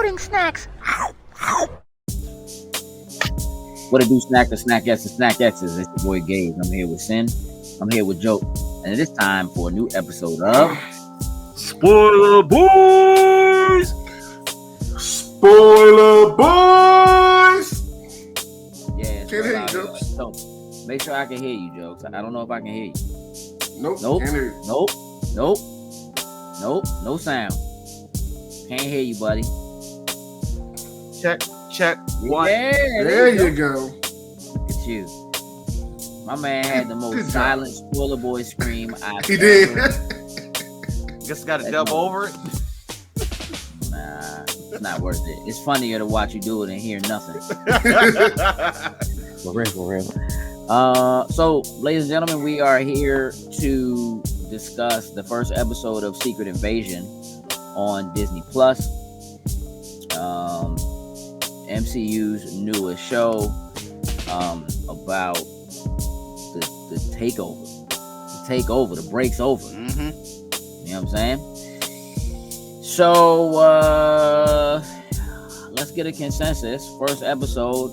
hoarding snacks. What it do, Snackers, Snackettes, and Snack X's? It's your boy Gabe. I'm here with Sin. I'm here with Joe. And it is time for a new episode of Spoiler Boys! Spoiler Boys! Yeah, Can't hear you, Jokes. So make sure I can hear you, Jokes. I don't know if I can hear you. Nope. Can't hear you. Nope. No sound. Can't hear you, buddy. Check. One. Yeah, there you go. Look at you. My man had the most silent spoiler boy scream I've He did. Just got to dub over it. Nah, it's not worth it. It's funnier to watch you do it and hear nothing. For real. So, ladies and gentlemen, we are here to discuss the first episode of Secret Invasion on Disney Plus. MCU's newest show about the takeover. The break's over. Mm-hmm. You know what I'm saying? So let's get a consensus. First episode.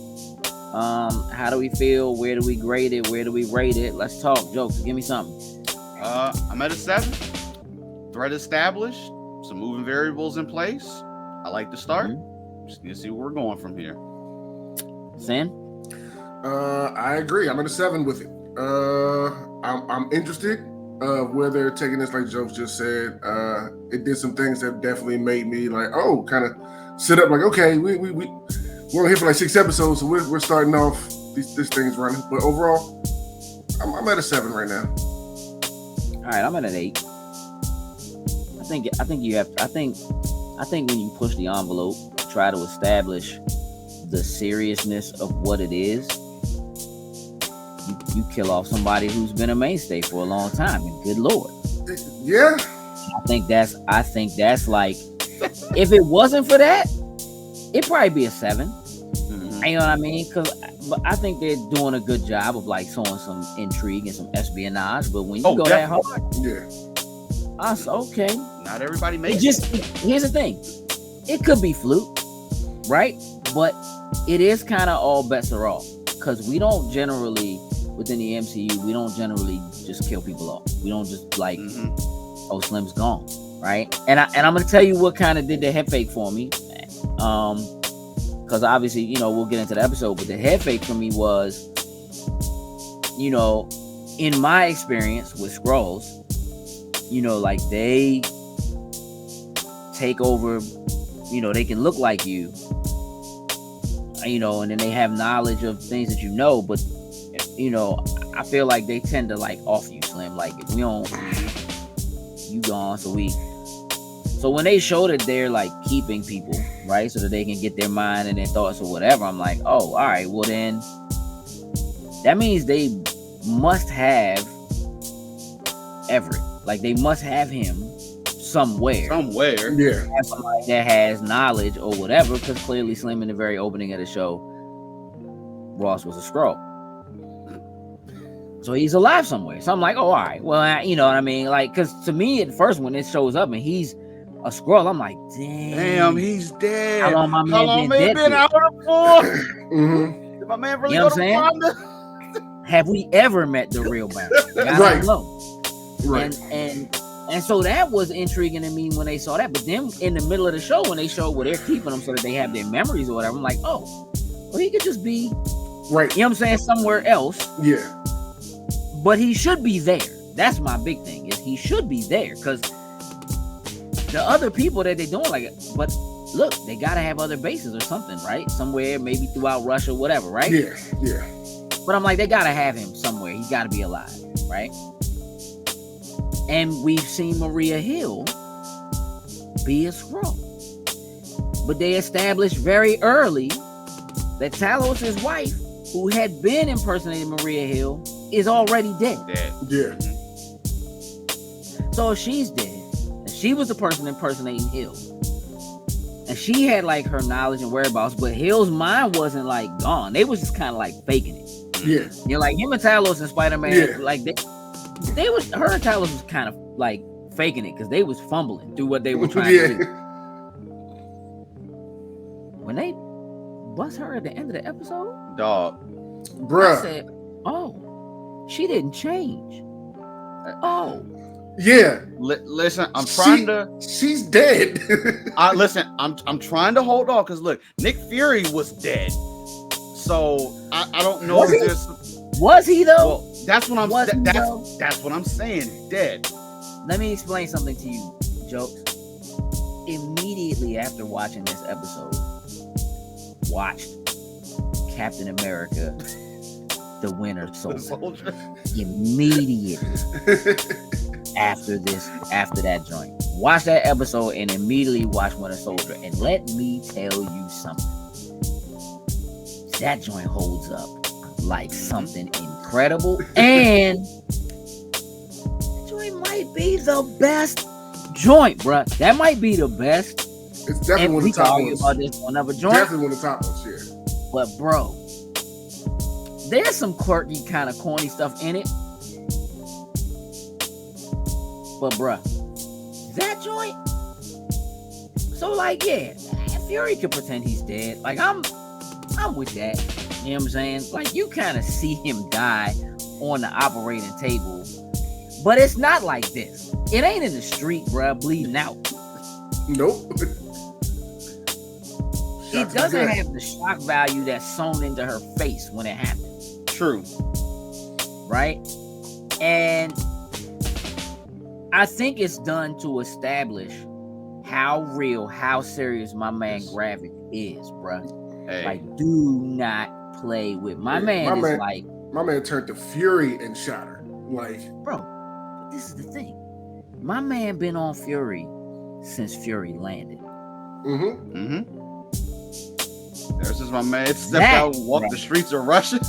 How do we feel? Where do we grade it? Where do we rate it? Let's talk. Jokes. Give me something. I'm at a 7. Threat established. Some moving variables in place. I like to start. Mm-hmm. Just need to see where we're going from here. Sam? I agree. I'm at a 7 with it. I'm interested where they're taking this, like Joe just said. It did some things that definitely made me like, kind of sit up like, okay, we're here for like 6 episodes, so we're starting off this thing's running. But overall, I'm at a 7 right now. All right, I'm at an 8. I think when you push the envelope, try to establish the seriousness of what it is, you kill off somebody who's been a mainstay for a long time, and good Lord. Yeah. I think that's like, if it wasn't for that, it'd probably be a 7. Mm-hmm. You know what I mean? But I think they're doing a good job of like showing some intrigue and some espionage. But when you go definitely. that hard, Yeah. that's okay. Not everybody makes it. Here's the thing. It could be fluke, right? But it is kind of all bets are off, because we don't generally, within the MCU, we don't generally just kill people off. We don't just like, oh, Slim's gone, right? And I'm gonna tell you what kind of did the head fake for me, because obviously, we'll get into the episode, but the head fake for me was, in my experience with Skrulls, like they take over, they can look like you, and then they have knowledge of things that but I feel like they tend to like off you, Slim. Like, if we don't, you gone. So when they show that they're like keeping people, right, so that they can get their mind and their thoughts or whatever, I'm like, oh, all right, well then that means they must have Everett. Like, they must have him somewhere. Yeah. Have somebody that has knowledge or whatever, because clearly Slim in the very opening of the show, Ross was a Skrull. So he's alive somewhere. So I'm like, oh, all right. Well, you know what I mean? Like, because to me, at first, when it shows up and he's a Skrull, I'm like, damn, he's dead. How long my man been out of for? Did my man really go to Wakanda? Have we ever met the real Barry? Like, I don't know. Right. And so that was intriguing to me when they saw that. But then in the middle of the show, when they showed where they're keeping them so that they have their memories or whatever, I'm like, oh, well, he could just be, right. You know what I'm saying, somewhere else. Yeah. But he should be there. That's my big thing, is he should be there, because the other people that they're doing, like, but look, they got to have other bases or something, right? Somewhere, maybe throughout Russia, whatever, right? Yeah. But I'm like, they got to have him somewhere. He's got to be alive, right? And we've seen Maria Hill be a Skrull. But they established very early that Talos' wife, who had been impersonating Maria Hill, is already dead. Yeah. So if she's dead, and she was the person impersonating Hill, and she had like her knowledge and whereabouts, but Hill's mind wasn't like gone. They was just kind of like faking it. Yeah. Like him and Talos and Spider-Man, like they was, her and Talos was kind of like faking it, because they was fumbling through what they were trying to do. when they bust her at the end of the episode, Dog. Bruh. I said, "Oh, she didn't change." Oh, Yeah. Listen, I'm trying to. She's dead. Listen, I'm trying to hold on because look, Nick Fury was dead, so I don't know Was if he? there's. Was he though? Well, that's what I'm. Was he, That's though? what I'm saying. Dead. Let me explain something to you, Jokes. Immediately after watching this episode, watched Captain America, the Winter Soldier. Immediately after that joint, watch that episode and immediately watch Winter Soldier. And let me tell you something. That joint holds up like something incredible, and that joint might be the best joint, bruh. That might be the best. It's definitely And one we of the can top argue ones. about this on another joint. Definitely one of the top ones, yeah. But bro, there's some quirky kind of corny stuff in it. But bruh, that joint. So like, yeah, Fury could pretend he's dead. Like I'm with that. You know what I'm saying? Like you kind of see him die on the operating table, but it's not like this. It ain't in the street, bruh, bleeding out. Nope. It doesn't have the shock value that's sewn into her face when it happens. True. Right? And I think it's done to establish how real, how serious my man Gravik is, bruh. Hey. Like, do not play with my man. Like, my man turned to Fury and shot her. Like, bro, but this is the thing. My man been on Fury since Fury landed. There's just my man stepped out and walked the streets of Russia.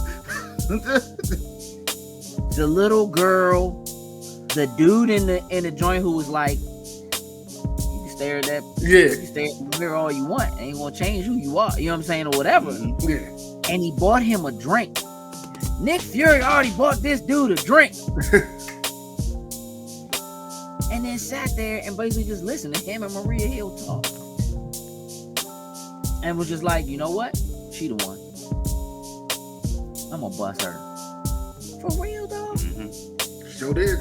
The little girl, the dude in the joint who was like, you can stare at that. Yeah. You can stare at the mirror all you want. It ain't gonna change who you are. You know what I'm saying? Or whatever. Yeah. And he bought him a drink. Nick Fury already bought this dude a drink. And then sat there and basically just listened to him and Maria Hill talk. And was just like, you know what? She the one. I'm gonna bust her. For real, dog? Sure did.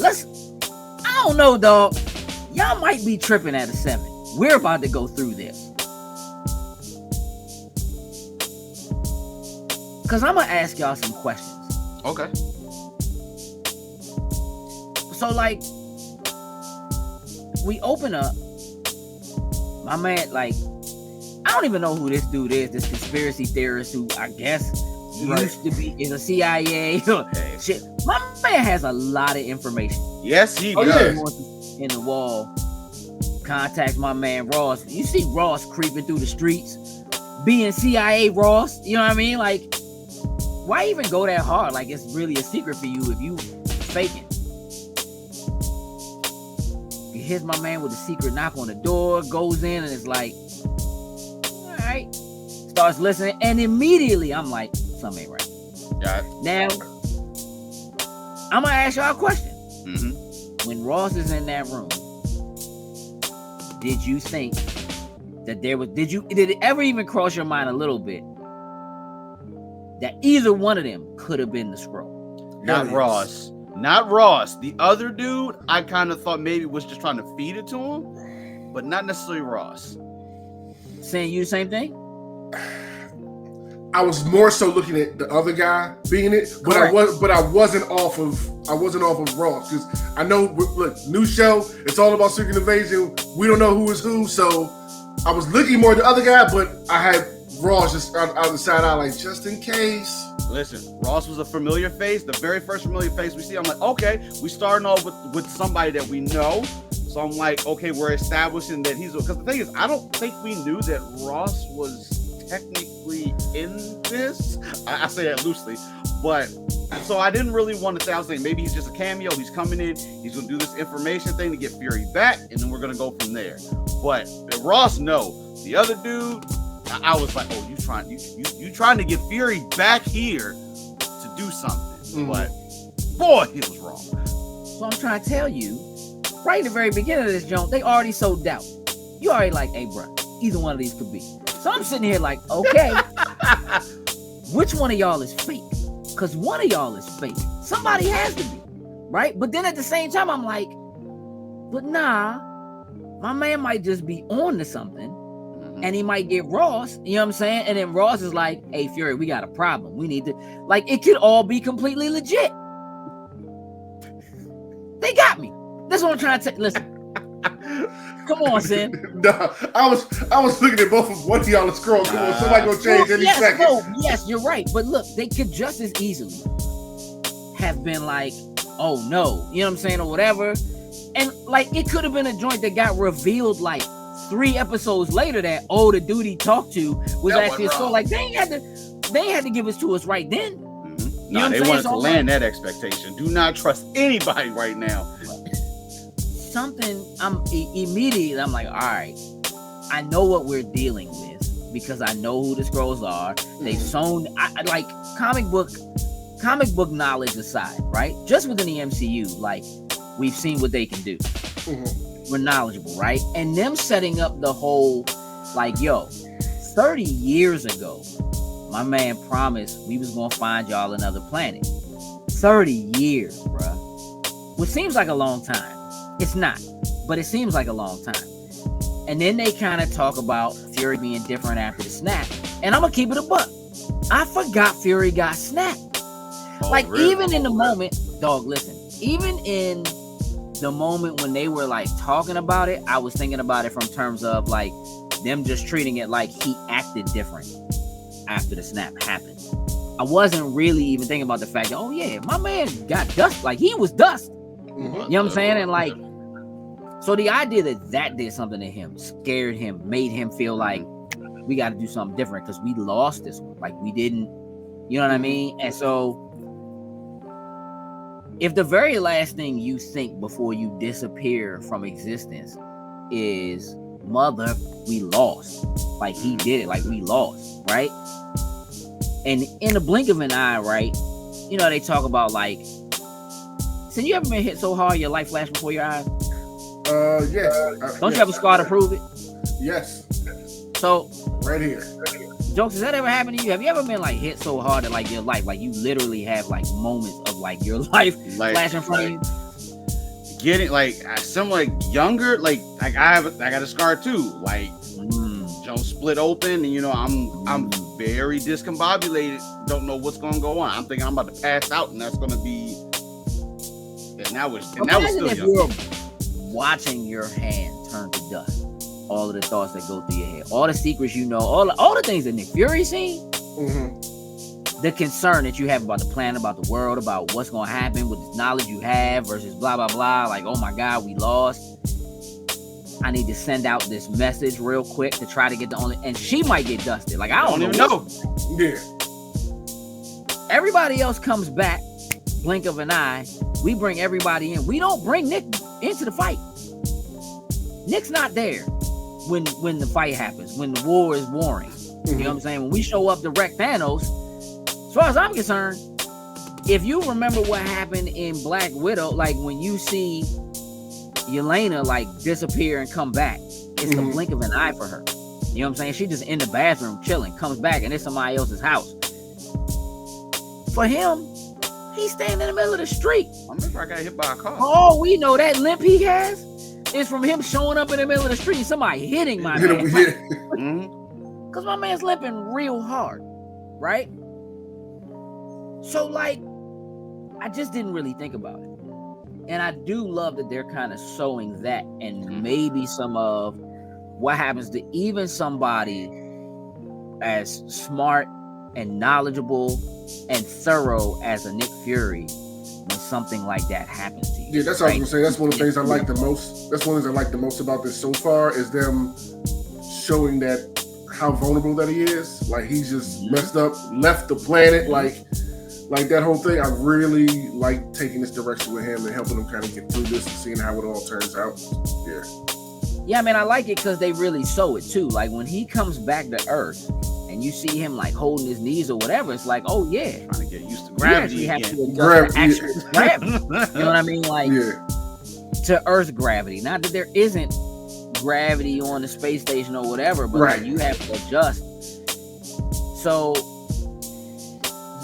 I don't know, dog. Y'all might be tripping at a 7. We're about to go through this. Because I'm going to ask y'all some questions. Okay. So, like, we open up. My man, like, I don't even know who this dude is, this conspiracy theorist who I guess used to be in the CIA. Shit. My man has a lot of information. Yes, he does. In the wall. Contact my man Ross. You see Ross creeping through the streets, being CIA Ross. You know what I mean? Like, why even go that hard? Like, it's really a secret for you if you faking. He hits my man with a secret knock on the door, goes in, and it's like, all right. Starts listening, and immediately I'm like, something ain't right. Yeah. Now, I'm gonna ask y'all a question. When Ross is in that room, did you think that did it ever even cross your mind a little bit that either one of them could have been the Skrull? Not Ross. The other dude, I kind of thought maybe was just trying to feed it to him, but not necessarily Ross. Saying you the same thing? I was more so looking at the other guy being it, but I wasn't off of Ross because I know. Look, new show. It's all about Secret Invasion. We don't know who is who, so I was looking more at the other guy, but I had Ross just out the side eye, like just in case. Listen, Ross was a familiar face. The very first familiar face we see, I'm like, okay, we starting off with somebody that we know. So I'm like, okay, we're establishing that he's, because the thing is, I don't think we knew that Ross was technically in this. I say that loosely, but so I didn't really want to say, I was saying maybe he's just a cameo, he's coming in, he's gonna do this information thing to get Fury back, and then we're gonna go from there. But Ross, no. The other dude, I was like, oh, you trying to get Fury back here to do something. But boy, he was wrong. So I'm trying to tell you, right in the very beginning of this joint, they already sold out. You already like, hey, bro, either one of these could be. So I'm sitting here like, okay, which one of y'all is fake? Because one of y'all is fake. Somebody has to be, right? But then at the same time, I'm like, but nah, my man might just be on to something, and he might get Ross, you know what I'm saying? And then Ross is like, hey, Fury, we got a problem. We need to, like, it could all be completely legit. They got me. That's what I'm trying to say. Listen. Come on, Sin. Nah, I was looking at both of one of y'all is Skrulls. Come on, somebody gonna change any second. Yes, you're right. But look, they could just as easily have been like, oh no, you know what I'm saying, or whatever. And like it could have been a joint that got revealed like 3 episodes later that the dude he talked to was actually a Skrull. Like they ain't had to give it to us right then. Mm-hmm. Nah, they wanted to land that expectation. Do not trust anybody right now. Something I'm like, all right, I know what we're dealing with because I know who the Skrulls are. They've sewn like comic book knowledge aside, right? Just within the MCU, like we've seen what they can do. We're knowledgeable, right? And them setting up the whole like, yo, 30 years ago, my man promised we was gonna find y'all another planet. 30 years, bruh. Which seems like a long time. It's not, but it seems like a long time. And then they kind of talk about Fury being different after the snap. And I'm gonna keep it a buck. I forgot Fury got snapped. Really? Even in the moment, dog, listen, even in the moment when they were like talking about it, I was thinking about it from terms of like them just treating it like he acted different after the snap happened. I wasn't really even thinking about the fact that, oh yeah, my man got dust. Like he was dust. You know what I'm saying? And like, so the idea that did something to him, scared him, made him feel like we got to do something different because we lost this one. Like we didn't, you know what I mean? And so if the very last thing you think before you disappear from existence is, mother, we lost. Like he did it, like we lost, right? And in the blink of an eye, right? You know, they talk about like, so you ever been hit so hard your life flashed before your eyes? Yes. Don't you have a scar to prove it? Yes. So right here. Jokes, has that ever happened to you? Have you ever been like hit so hard that like your life, like you literally have like moments of like your life like, flashing in front of you? Getting like some like younger, like I got a scar too. Like Joe split open, and you know I'm very discombobulated. Don't know what's gonna go on. I'm thinking I'm about to pass out, and that's gonna be. And that was still if young. You're watching your hand turn to dust. All of the thoughts that go through your head, all the secrets you know, all the things that Nick Fury seen, the concern that you have about the planet, about the world, about what's going to happen with the knowledge you have versus blah, blah, blah. Like, oh my God, we lost. I need to send out this message real quick to try to get the only, and she might get dusted. Like, I don't even know. Yeah. Everybody else comes back, blink of an eye. We bring everybody in. We don't bring Nick into the fight. Nick's not there when the fight happens, when the war is warring. You know what I'm saying? When we show up to wreck Thanos, as far as I'm concerned, if you remember what happened in Black Widow, like when you see Yelena like disappear and come back, it's the blink of an eye for her. You know what I'm saying? She just in the bathroom chilling, comes back and it's somebody else's house. For him, he's standing in the middle of the street. I remember I got hit by a car. Oh, we know that limp he has is from him showing up in the middle of the street and somebody hitting my man. Because my man's limping real hard, right? So, like, I just didn't really think about it. And I do love that they're kind of sowing that and maybe some of what happens to even somebody as smart and knowledgeable and thorough as a Nick Fury when something like that happens to you. Yeah, that's what I was gonna say. That's one of the things I like the most. That's one of the things I like the most about this so far is them showing that how vulnerable that he is. Like he's just messed up, left the planet, like that whole thing. I really like taking this direction with him and helping him kind of get through this and seeing how it all turns out. Yeah. Yeah, I mean, I like it because they really show it too. Like when he comes back to Earth and you see him like holding his knees or whatever, it's like, oh yeah, trying to get used to gravity. You have to adjust to actual gravity. You know what I mean? Like to Earth gravity. Not that there isn't gravity on the space station or whatever, but Right. like, you have to adjust. So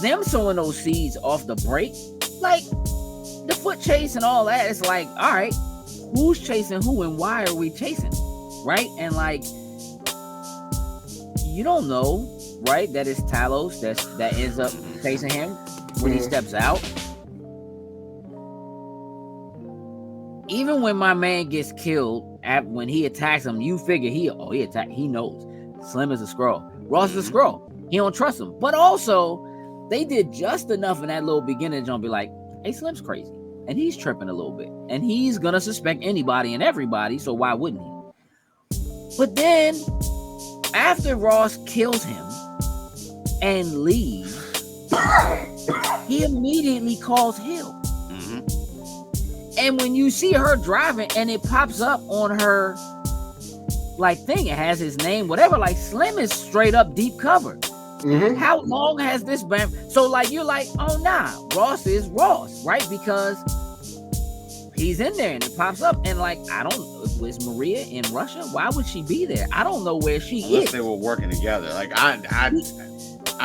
them sowing those seeds off the break, like the foot chase and all that, it's like, all right, who's chasing who and why are we chasing, right? And like, you don't know, right, that it's Talos that ends up chasing him when he steps out. Even when my man gets killed, when he attacks him, you figure he knows Slim is a Skrull, Ross is a Skrull. He don't trust him. But also, they did just enough in that little beginning jump, be like, hey, Slim's crazy, and he's tripping a little bit, and he's gonna suspect anybody and everybody, so why wouldn't he? But then, after Ross kills him and leaves, he immediately calls Hill. And when you see her driving and it pops up on her like thing, it has his name, whatever, like Slim is straight up deep cover. How long has this been? So like, you're like, oh nah, Ross is Ross, right? Because he's in there and it pops up, and like, I don't know, was Maria in Russia? Why would she be there? I don't know where she Unless is. they were working together. Like I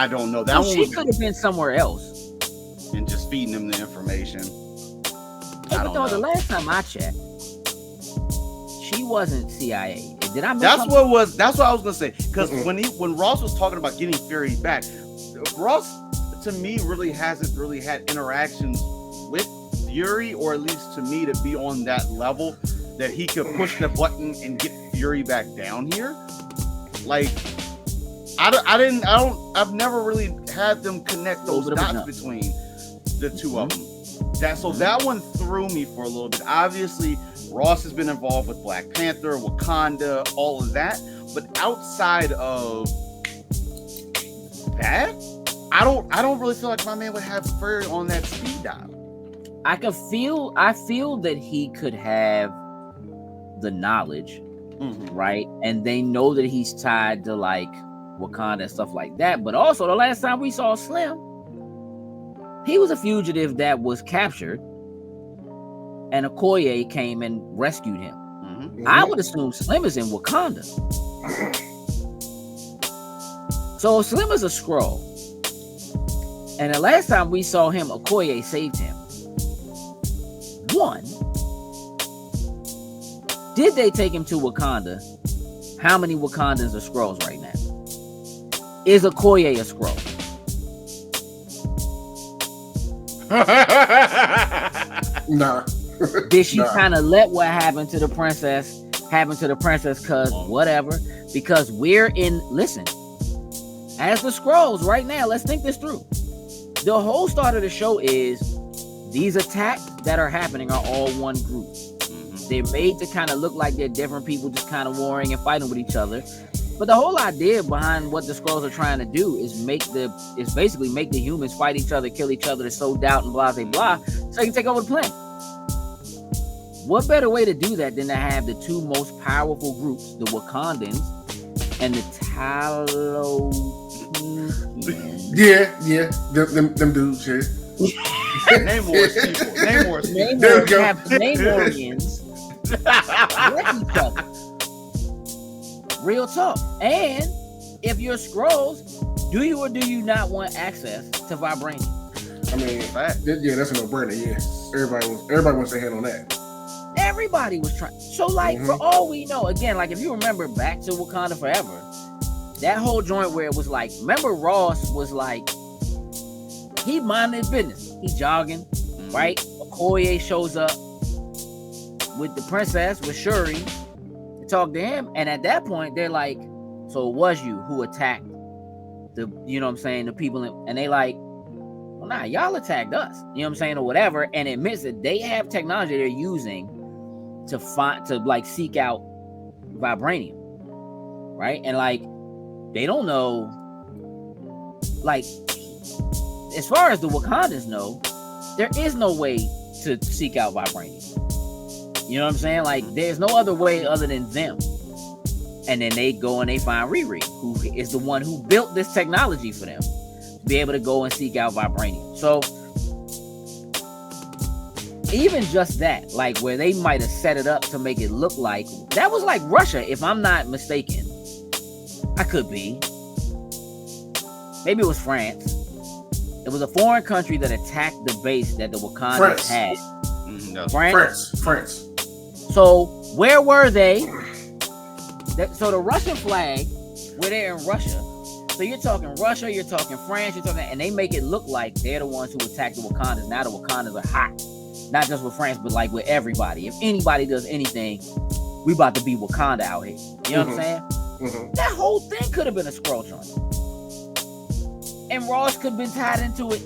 don't know. That So one she could have been somewhere else. and just feeding them the information. Hey, I but don't though, the know. last time I checked, she wasn't CIA. Did I miss That's something? what I was gonna say. Because when Ross was talking about getting Fury back, Ross to me really hasn't really had interactions with Fury, or at least to me to be on that level that he could push the button and get Fury back down here. Like I've never really had them connect those dots between the two of them. That one threw me for a little bit. Obviously, Ross has been involved with Black Panther, Wakanda, all of that. But outside of that, I don't really feel like my man would have Fury on that speed dial. I feel that he could have the knowledge, right? And they know that he's tied to like Wakanda and stuff like that. But also, the last time we saw Slim, he was a fugitive that was captured, and Okoye came and rescued him. I would assume Slim is in Wakanda. So Slim is a Skrull, and the last time we saw him, Okoye saved him. One, did they take him to Wakanda? How many Wakandans are Skrulls right now? Is Okoye a Skrull? Nah. Did she kind of let what happened to the princess happen to the princess cause whatever? Because listen, as the Skrulls right now, let's think this through. The whole start of the show is these attacks that are happening are all one group. They're made to kind of look like they're different people just kind of warring and fighting with each other. But the whole idea behind what the Skrulls are trying to do is basically make the humans fight each other, kill each other, to sow doubt and blah, blah, blah, so they can take over the planet. What better way to do that than to have the two most powerful groups, the Wakandans and the Talos? Yeah, them dudes, yeah. Namor's people. Namor's people. There we go. Have Namorians with each other. Real talk. And if you're Skrulls, do you or do you not want access to vibranium? I mean, yeah, that's a no-brainer. Yeah, everybody wants their hand on that. Everybody was trying. So, like, for all we know, again, like if you remember back to Wakanda Forever, that whole joint where it was like, remember Ross was like, he minded his business. He jogging, right? Okoye shows up with the princess, with Shuri, to talk to him. And at that point, they're like, so it was you who attacked the, you know what I'm saying, the people. And they like, well, nah, y'all attacked us. You know what I'm saying, or whatever. And admits that they have technology they're using to seek out vibranium, right? And like, they don't know, like, as far as the Wakandans know, there is no way to seek out vibranium. You know what I'm saying? Like, there's no other way other than them. And then they go and they find Riri, who is the one who built this technology for them to be able to go and seek out vibranium. So even just that, like where they might have set it up to make it look like that was like Russia, if I'm not mistaken. I could be. Maybe it was France. It was a foreign country that attacked the base that the Wakandans had. France. So where were they? So the Russian flag, where they're in Russia. So you're talking Russia, you're talking France, and they make it look like they're the ones who attacked the Wakandas. Now the Wakandas are hot. Not just with France, but like with everybody. If anybody does anything, we about to be Wakanda out here. You know what I'm saying? Mm-hmm. That whole thing could have been a Skrull joint. And Ross could have been tied into it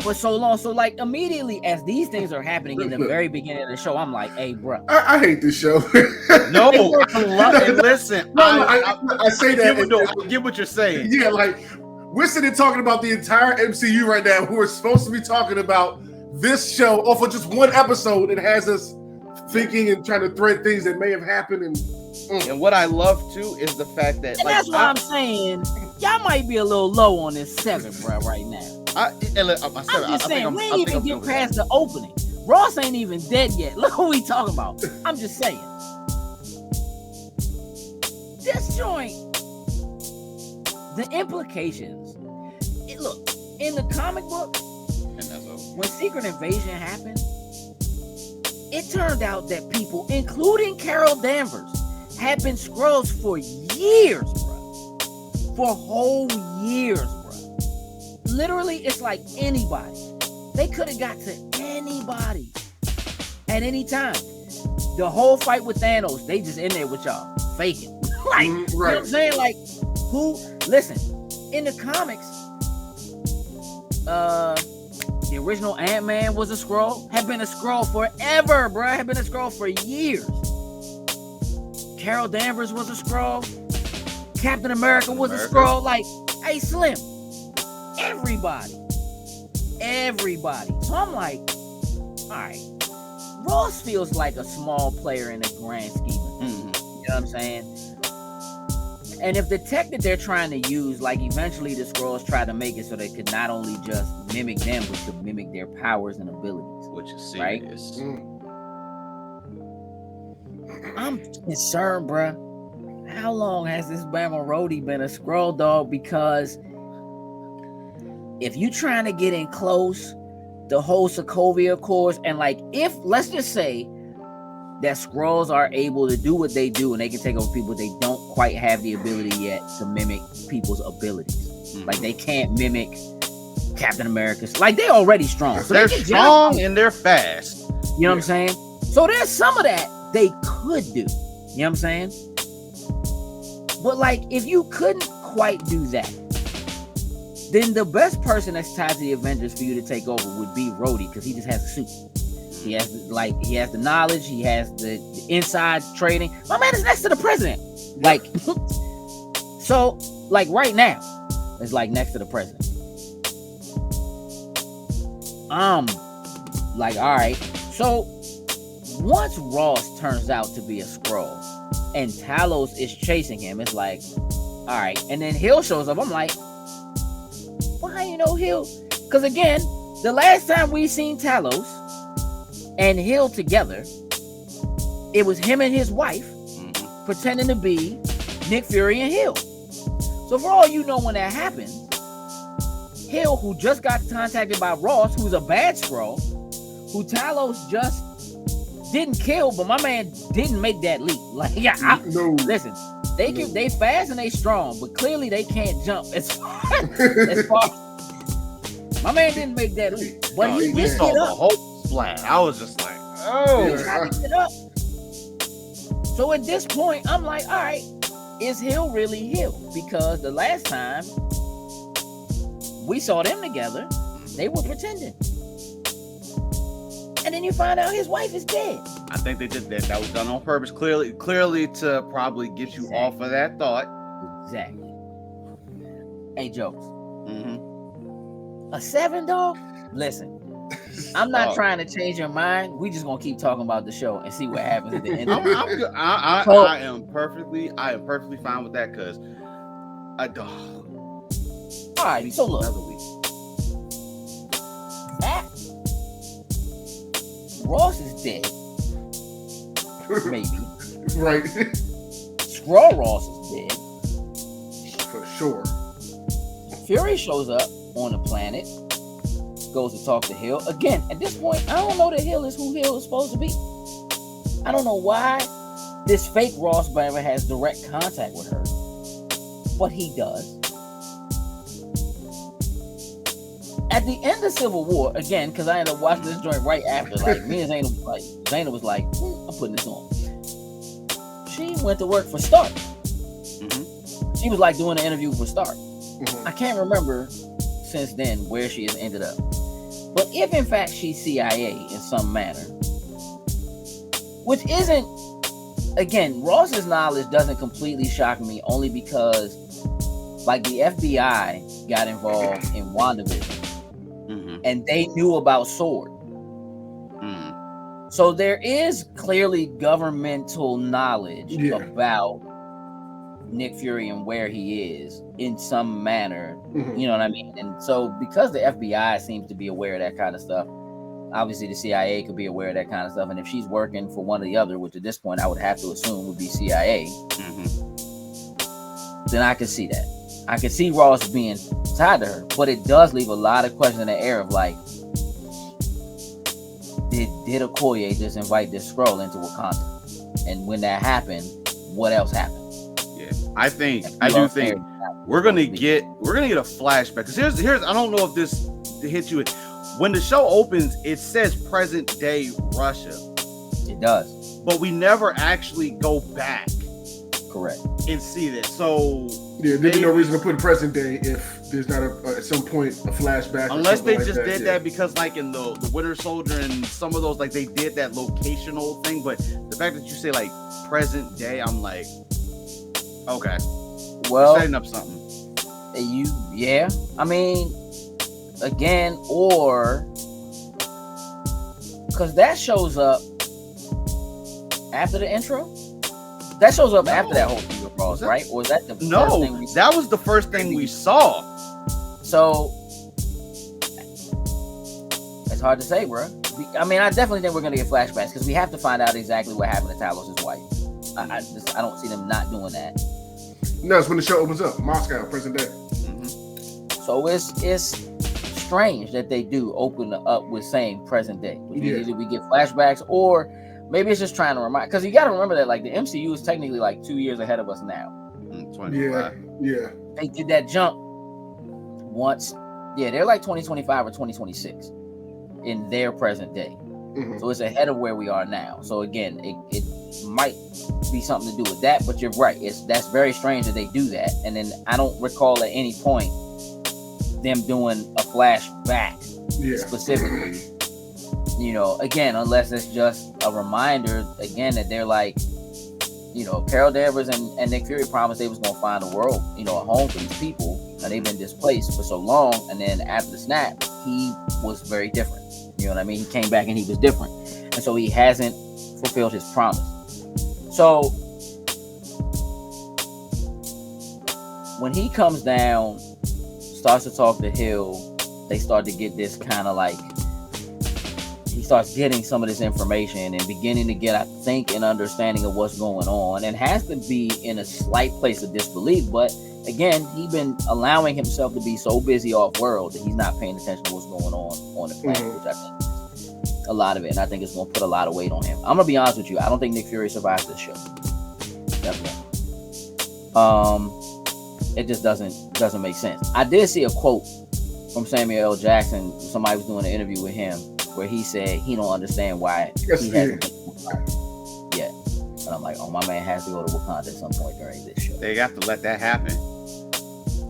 for so long. So like immediately as these things are happening in the very beginning of the show, I'm like, hey, bro. I hate this show. No, I love it. Listen, I say that. I get what you're saying. Yeah, like we're sitting talking about the entire MCU right now. We're supposed to be talking about this show off of just one episode. It has us thinking and trying to thread things that may have happened. And what I love too is the fact that, and like, that's why I'm saying y'all might be a little low on this 7, bro, right now. I'm just saying, we ain't even get past the opening. Ross ain't even dead yet. Look what we talking about. I'm just saying. This joint, the implications. Look, in the comic book, when Secret Invasion happened, it turned out that people, including Carol Danvers, had been Skrulls for years, bro. For whole years, bro. Literally, it's like anybody. They could have got to anybody at any time. The whole fight with Thanos, they just in there with y'all, faking. Like, right. You know what I'm saying? Like, listen, in the comics, the original Ant-Man was a Skrull, had been a Skrull forever, bro. Had been a Skrull for years. Carol Danvers was a Skrull. Captain America was a Skrull. Like, hey, Slim, everybody. So I'm like, all right, Ross feels like a small player in the grand scheme of things. You know what I'm saying? And if the tech that they're trying to use, like eventually the Skrulls try to make it so they could not only just mimic them, but could mimic their powers and abilities. Which is serious. Right? I'm concerned, bruh. How long has this Bama Rhodey been a Skrull, dog? Because if you trying to get in close, the whole Sokovia Accords, and like if, let's just say that Skrulls are able to do what they do and they can take over people, they don't quite have the ability yet to mimic people's abilities. Like they can't mimic Captain America's. Like they already strong. So they're strong and they're fast. You know what I'm saying? So there's some of that they could do. You know what I'm saying? But like if you couldn't quite do that, then the best person that's tied to the Avengers for you to take over would be Rhodey, because he just has a suit. He has the knowledge, he has the inside trading. My man is next to the president. Like so like right now, it's like next to the president. Like, all right. So once Ross turns out to be a Skrull and Talos is chasing him, it's like, all right. And then Hill shows up. I'm like, well, how you know Hill? Because again, the last time we seen Talos and Hill together, it was him and his wife pretending to be Nick Fury and Hill. So for all you know, when that happened, Hill, who just got contacted by Ross, who's a bad Skrull, who Talos just didn't kill, but my man didn't make that leap. Like, listen, they fast and they strong, but clearly they can't jump as far. My man didn't make that leap, but he saw the whole splat. I was just like, oh. He tried to get up. So at this point, I'm like, all right, is Hill really Hill? Because the last time we saw them together, they were pretending. And then you find out his wife is dead. I think they did that. That was done on purpose. Clearly to probably get you off of that thought. Exactly. Hey, Jokes. A 7, dog? Listen, I'm not trying to change your mind. We just gonna keep talking about the show and see what happens at the end. I am perfectly fine with that, because I don't. All right, so look. Ross is dead. Maybe. Right. Skrull Ross is dead. For sure. Fury shows up on the planet, goes to talk to Hill. Again, at this point, I don't know that Hill is who Hill is supposed to be. I don't know why this fake Ross ever has direct contact with her, but he does. At the end of Civil War, again, because I ended up watching this joint right after, like me and Zaina was like, I'm putting this on. She went to work for Stark. Mm-hmm. She was like doing an interview for Stark. Mm-hmm. I can't remember since then where she has ended up. But if in fact she's CIA in some manner, which isn't, again, Ross's knowledge doesn't completely shock me, only because like the FBI got involved in WandaVision. And they knew about SWORD. So there is clearly governmental knowledge about Nick Fury and where he is in some manner. You know what I mean? And so because the FBI seems to be aware of that kind of stuff, obviously the CIA could be aware of that kind of stuff. And if she's working for one or the other, which at this point I would have to assume would be CIA, then I can see that. I can see Ross being tied to her, but it does leave a lot of questions in the air of like, did Okoye just invite this Skrull into Wakanda? And when that happened, what else happened? Yeah, I do think we're gonna get a flashback. Because here's I don't know if this hits you. When the show opens, it says present day Russia. It does, but we never actually go back. Correct. And see that. So there'd be no reason to put present day if there's not at some point a flashback. Unless they just did that because like in the Winter Soldier and some of those, like they did that locational thing. But the fact that you say like present day, I'm like, okay, well, setting up something. I mean, again, or because that shows up after the intro. That shows up after that whole thing with Ross, right? Or was that the first thing we saw? That was the first thing we saw. So it's hard to say, bro. I mean, I definitely think we're gonna get flashbacks because we have to find out exactly what happened to Talos' wife. I don't see them not doing that. No, it's when the show opens up. Moscow, present day. So it's strange that they do open up with saying present day. Either we get flashbacks or maybe it's just trying to remind, because you got to remember that like the MCU is technically like 2 years ahead of us now. 25. Yeah. They did that jump once. Yeah, they're like 2025 or 2026 in their present day. So it's ahead of where we are now. So again, it might be something to do with that, but you're right. That's very strange that they do that. And then I don't recall at any point them doing a flashback specifically. You know, again, unless it's just a reminder, again, that they're like, you know, Carol Danvers and Nick Fury promised they was going to find a world, you know, a home for these people, and they've been displaced for so long, and then after the snap, he was very different. You know what I mean? He came back and he was different, and so he hasn't fulfilled his promise. So when he comes down, starts to talk to Hill, they start to get this kind of like, he starts getting some of this information and beginning to get, I think, an understanding of what's going on, and has to be in a slight place of disbelief. But again, he's been allowing himself to be so busy off world that he's not paying attention to what's going on the planet, which I think is a lot of it. And I think it's going to put a lot of weight on him. I'm going to be honest with you. I don't think Nick Fury survives this show. Definitely. It just doesn't make sense. I did see a quote from Samuel L. Jackson. Somebody was doing an interview with him where he said he don't understand why he hasn't been to Wakanda yet. And I'm like, oh, my man has to go to Wakanda at some point during this show. They have to let that happen.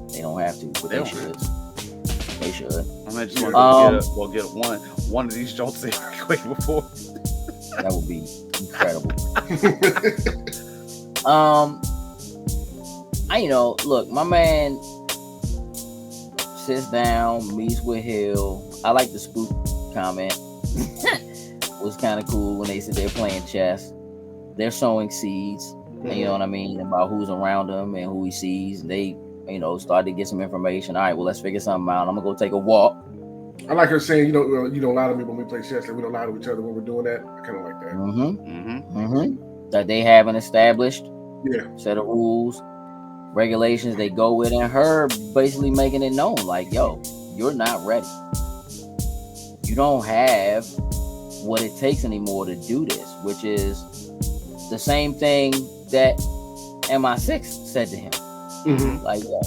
They don't have to, but they should. They should. I just want to get one of these jokes in quick before. That would be incredible. Look, my man sits down, meets with Hill. I like the spook comment. It was kind of cool when they said they're playing chess. They're sowing seeds, you know what I mean, about who's around them and who he sees. They, started to get some information. All right, well, let's figure something out. I'm gonna go take a walk. I like her saying, you don't lie to me when we play chess. Like we don't lie to each other when we're doing that. I kind of like that. That they have an established Yeah. set of rules, regulations they go with, and her basically making it known, like, yo, you're not ready. You don't have what it takes anymore to do this, which is the same thing that MI6 said to him. Mm-hmm. Like, yo,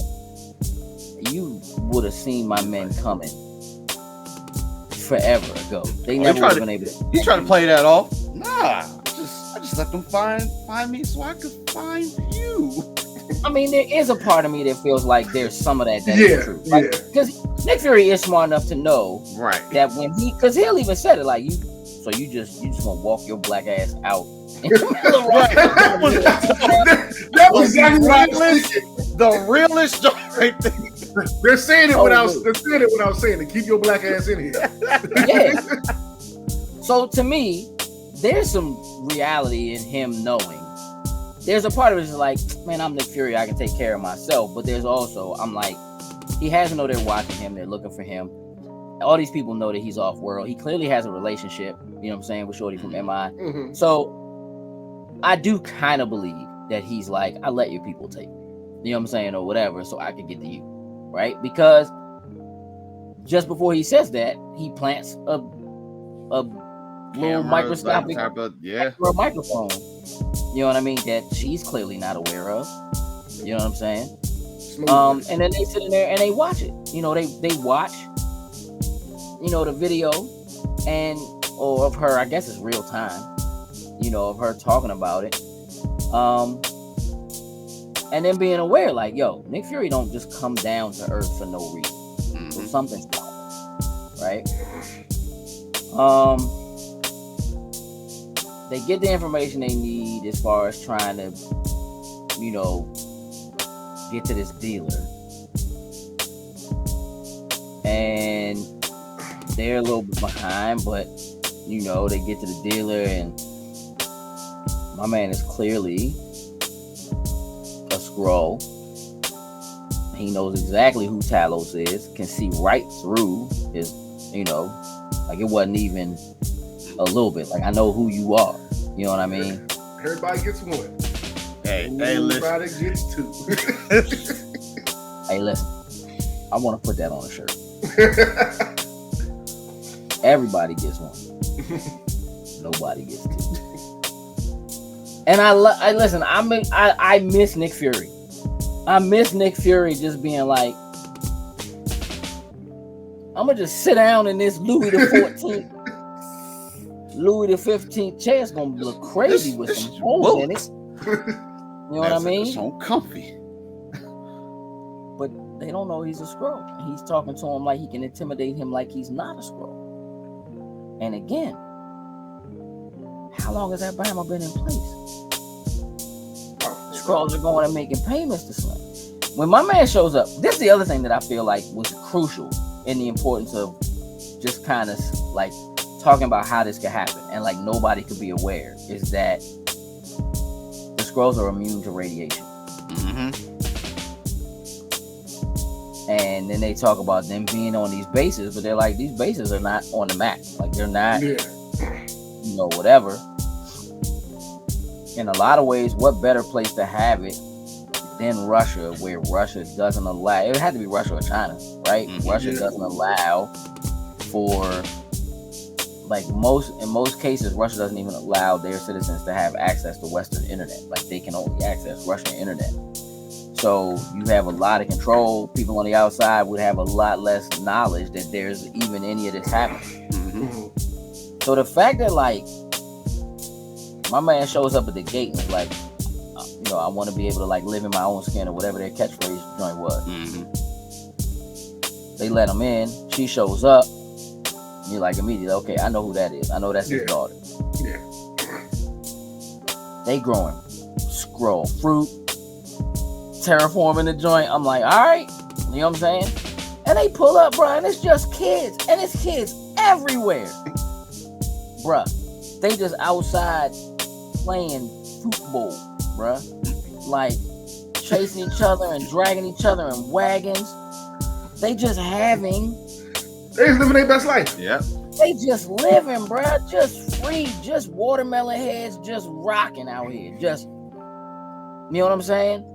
you would have seen my men coming forever ago. They never would have been able to. He tried to play that off. Nah, I just let them find me so I could find you. I mean, there is a part of me that feels like there's some of that is true. Like, because Nick Fury is smart enough to know that when because he'll even said it like, you just gonna walk your black ass out. That was exactly what I was thinking. The realest joke right there. They're saying it without saying it. Keep your black ass in here. Yeah. So to me, there's some reality in him knowing. There's a part of it that's like, man, I'm Nick Fury. I can take care of myself. But there's also, I'm like, he has to know they're watching him. They're looking for him. All these people know that he's off world. He clearly has a relationship, you know what I'm saying, with Shorty from MI. Mm-hmm. So I do kind of believe that he's like, I let your people take me, you know what I'm saying, or whatever, so I can get to you, right? Because just before he says that, he plants a little microscopic microphone, you know what I mean, that she's clearly not aware of, you know what I'm saying? And then they sit in there and they watch it, you know, they watch, you know, the video or of her, I guess it's real time, you know, of her talking about it, and then being aware, like, yo, Nick Fury don't just come down to Earth for no reason. So something's wrong, right? They get the information they need as far as trying to, you know, get to this dealer, and they're a little bit behind, but you know, they get to the dealer and my man is clearly a Skrull. He knows exactly who Talos is, can see right through his, you know, like it wasn't even a little bit. Like, I know who you are. You know what I mean? Everybody gets one. Hey, everybody gets two. Hey, listen. I want to put that on a shirt. Everybody gets one. Nobody gets two. And I listen. I miss Nick Fury. I miss Nick Fury just being like, I'm gonna just sit down in this Louis the 14th, Louis the 15th chair. It's gonna look crazy with some holes in it. You know what I mean? It's so comfy. But they don't know he's a Skrull. And he's talking to him like he can intimidate him like he's not a Skrull. And again, how long has that Bama been in place? Skrulls are going and making payments to Slim. When my man shows up, this is the other thing that I feel like was crucial in the importance of just kind of like talking about how this could happen and like nobody could be aware, is that the Skrulls are immune to radiation. And then they talk about them being on these bases, but they're like, these bases are not on the map. Like, they're not, you know, whatever. In a lot of ways, what better place to have it than Russia, where Russia doesn't allow, it had to be Russia or China, right? Russia doesn't allow for, like, in most cases, Russia doesn't even allow their citizens to have access to Western internet. Like, they can only access Russian internet. So you have a lot of control. People on the outside would have a lot less knowledge that there's even any of this happening. So the fact that, like, my man shows up at the gate and is like, you know, I want to be able to, like, live in my own skin or whatever their catchphrase joint was. They let him in. She shows up. And you're like, immediately, okay, I know who that is. I know that's his daughter. They growing Skrull fruit, terraforming the joint. I'm like, all right, you know what I'm saying? And they pull up, bro, and it's just kids, and it's kids everywhere, bruh. They just outside playing football, bruh, like chasing each other and dragging each other in wagons. They just having They just living their best life. Yeah. They just living, bruh. Just free. Just watermelon heads just rocking out here. Just, you know what I'm saying?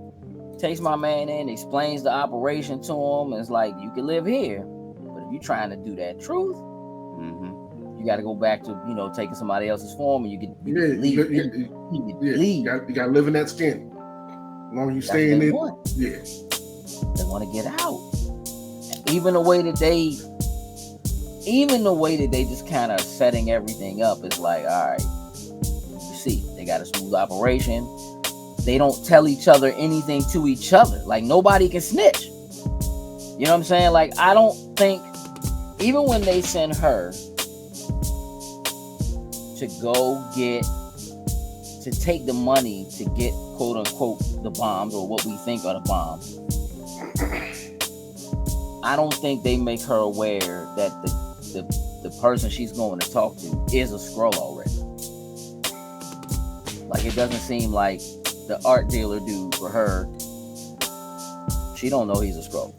Takes my man in, explains the operation to him. And it's like, you can live here. But if you're trying to do that truth, you got to go back to, taking somebody else's form, and you can leave. You got to live in that skin. As long as you stay in it, they want to get out. Even the way that they just kind of setting everything up is like, all right, you see, they got a smooth operation. They don't tell each other anything to each other. Like, nobody can snitch. You know what I'm saying? Like, I don't think, even when they send her to take the money to get, quote unquote, the bombs, or what we think are the bombs, I don't think they make her aware that the person she's going to talk to is a Skrull already. Like, it doesn't seem like the art dealer dude, for her, she don't know he's a Skrull.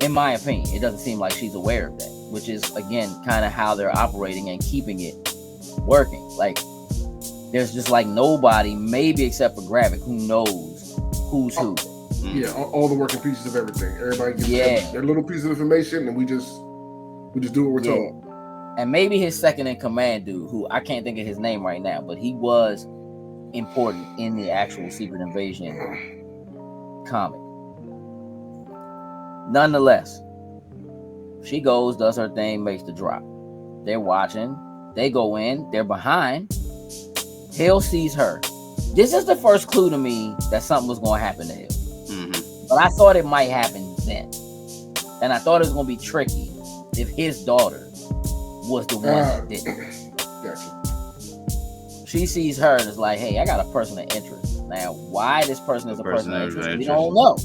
In my opinion, it doesn't seem like she's aware of that, which is, again, kind of how they're operating and keeping it working. Like, there's just like nobody, maybe except for Gravik, who knows who's who. Yeah, all the working pieces of everything. Everybody gets their little piece of information, and we just do what we're told. And maybe his second in command dude, who I can't think of his name right now, but he was important in the actual Secret Invasion comic. Nonetheless, she goes, does her thing, makes the drop. They're watching. They go in. They're behind. Hill sees her. This is the first clue to me that something was going to happen to Hill. But I thought it might happen then. And I thought it was going to be tricky if his daughter was the one that did it. Gotcha. She sees her and is like, hey, I got a person of interest. Now, why this person is a person of interest, we don't know.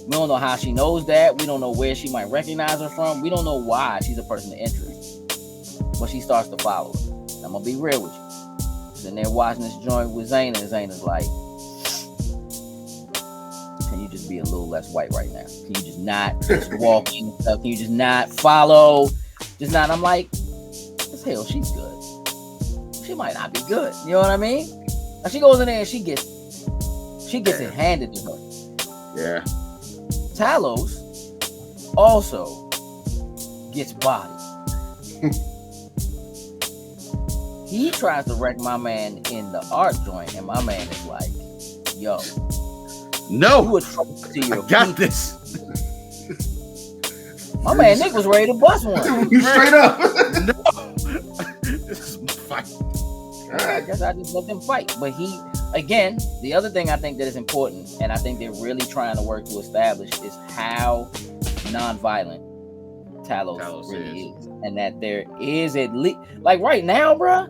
We don't know how she knows that. We don't know where she might recognize her from. We don't know why she's a person of interest. But she starts to follow her. I'm going to be real with you. Sitting there watching this joint with Zayna, and Zayna's like, can you just be a little less white right now? Can you just not just walk in and stuff? Can you just not follow? Just not. I'm like, as hell, she's good. She might not be good. You know what I mean? Now she goes in there and she gets it handed to her. Yeah. Talos also gets bodied. He tries to wreck my man in the art joint, and my man is like, yo, no, you a trouble to your I got people. this. My man Nick was ready to bust one. Straight up. No. This is my fight. I guess I just let them fight. But he, again, the other thing I think that is important, and I think they're really trying to work to establish, is how non-violent Talos really is. And that there is at least, like right now, bruh,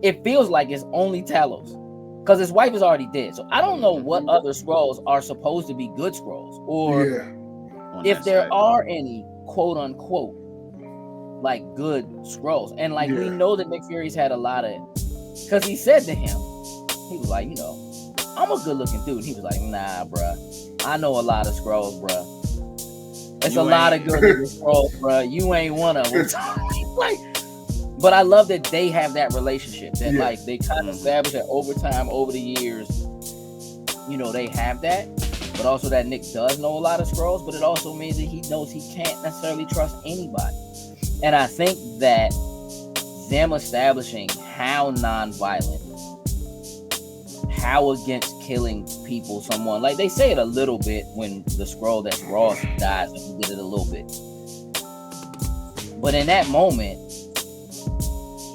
it feels like it's only Talos. Because his wife is already dead. So I don't know what other Skrulls are supposed to be good Skrulls. Or if there are any, quote unquote, like good Skrulls. And like we know that Nick Fury's had a lot of, because he said to him, he was like, I'm a good looking dude. And he was like, nah, bruh. I know a lot of Skrulls, bruh. There's a lot of good looking Skrulls, bruh. You ain't one of them. Like, but I love that they have that relationship. That like they kind of establish that over time, over the years, they have that. But also that Nick does know a lot of Skrulls, but it also means that he knows he can't necessarily trust anybody. And I think that them establishing how non-violent, how against killing people, someone, like they say it a little bit when the Skrull that's Ross dies, and he did it a little bit. But in that moment,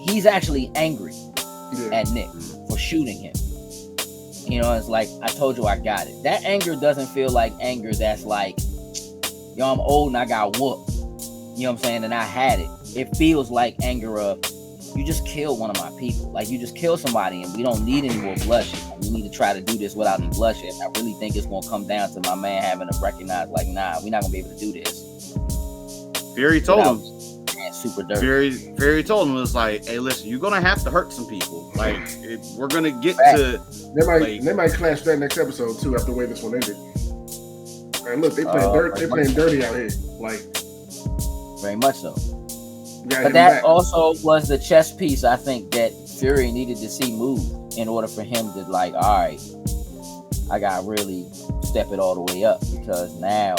he's actually angry at Nick for shooting him. It's like, I told you I got it. That anger doesn't feel like anger that's like, I'm old and I got whooped. You know what I'm saying? And I had it. It feels like anger of, you just killed one of my people. Like, you just killed somebody and we don't need any more bloodshed. We need to try to do this without any bloodshed. And I really think it's going to come down to my man having to recognize, like, nah, we're not going to be able to do this. Fury told him. Super dirty. Fury told him, it was like, hey, listen, you're gonna have to hurt some people. Like, we're gonna get to. They might clash that next episode too after the way this one ended. And look, they playing dirty out here. Like, very much so. But that also was the chess piece I think that Fury needed to see move in order for him to like, all right, I gotta really step it all the way up, because now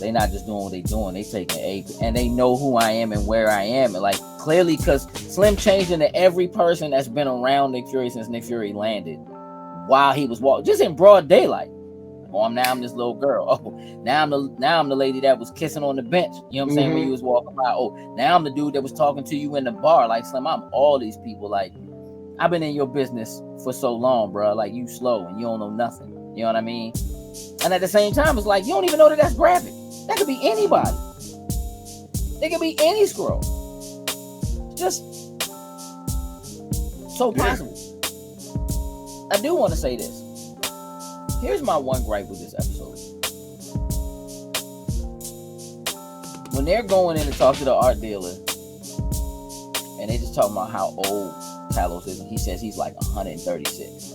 they not just doing what they doing, they taking a, and they know who I am and where I am, and like clearly, because Slim changed into every person that's been around Nick Fury since Nick Fury landed while he was walking, just in broad daylight. Oh, now I'm this little girl. Oh, now I'm the lady that was kissing on the bench. You know what I'm saying? When you was walking by. Oh, now I'm the dude that was talking to you in the bar. Like, Slim, I'm all these people. Like, I've been in your business for so long, bro. Like, you slow and you don't know nothing. You know what I mean? And at the same time, it's like, you don't even know that that's graphic. That could be anybody. It could be any Skrull. Just so possible. I do want to say this. Here's my one gripe with this episode. When they're going in to talk to the art dealer, and they just talking about how old Talos is, and he says he's like 136.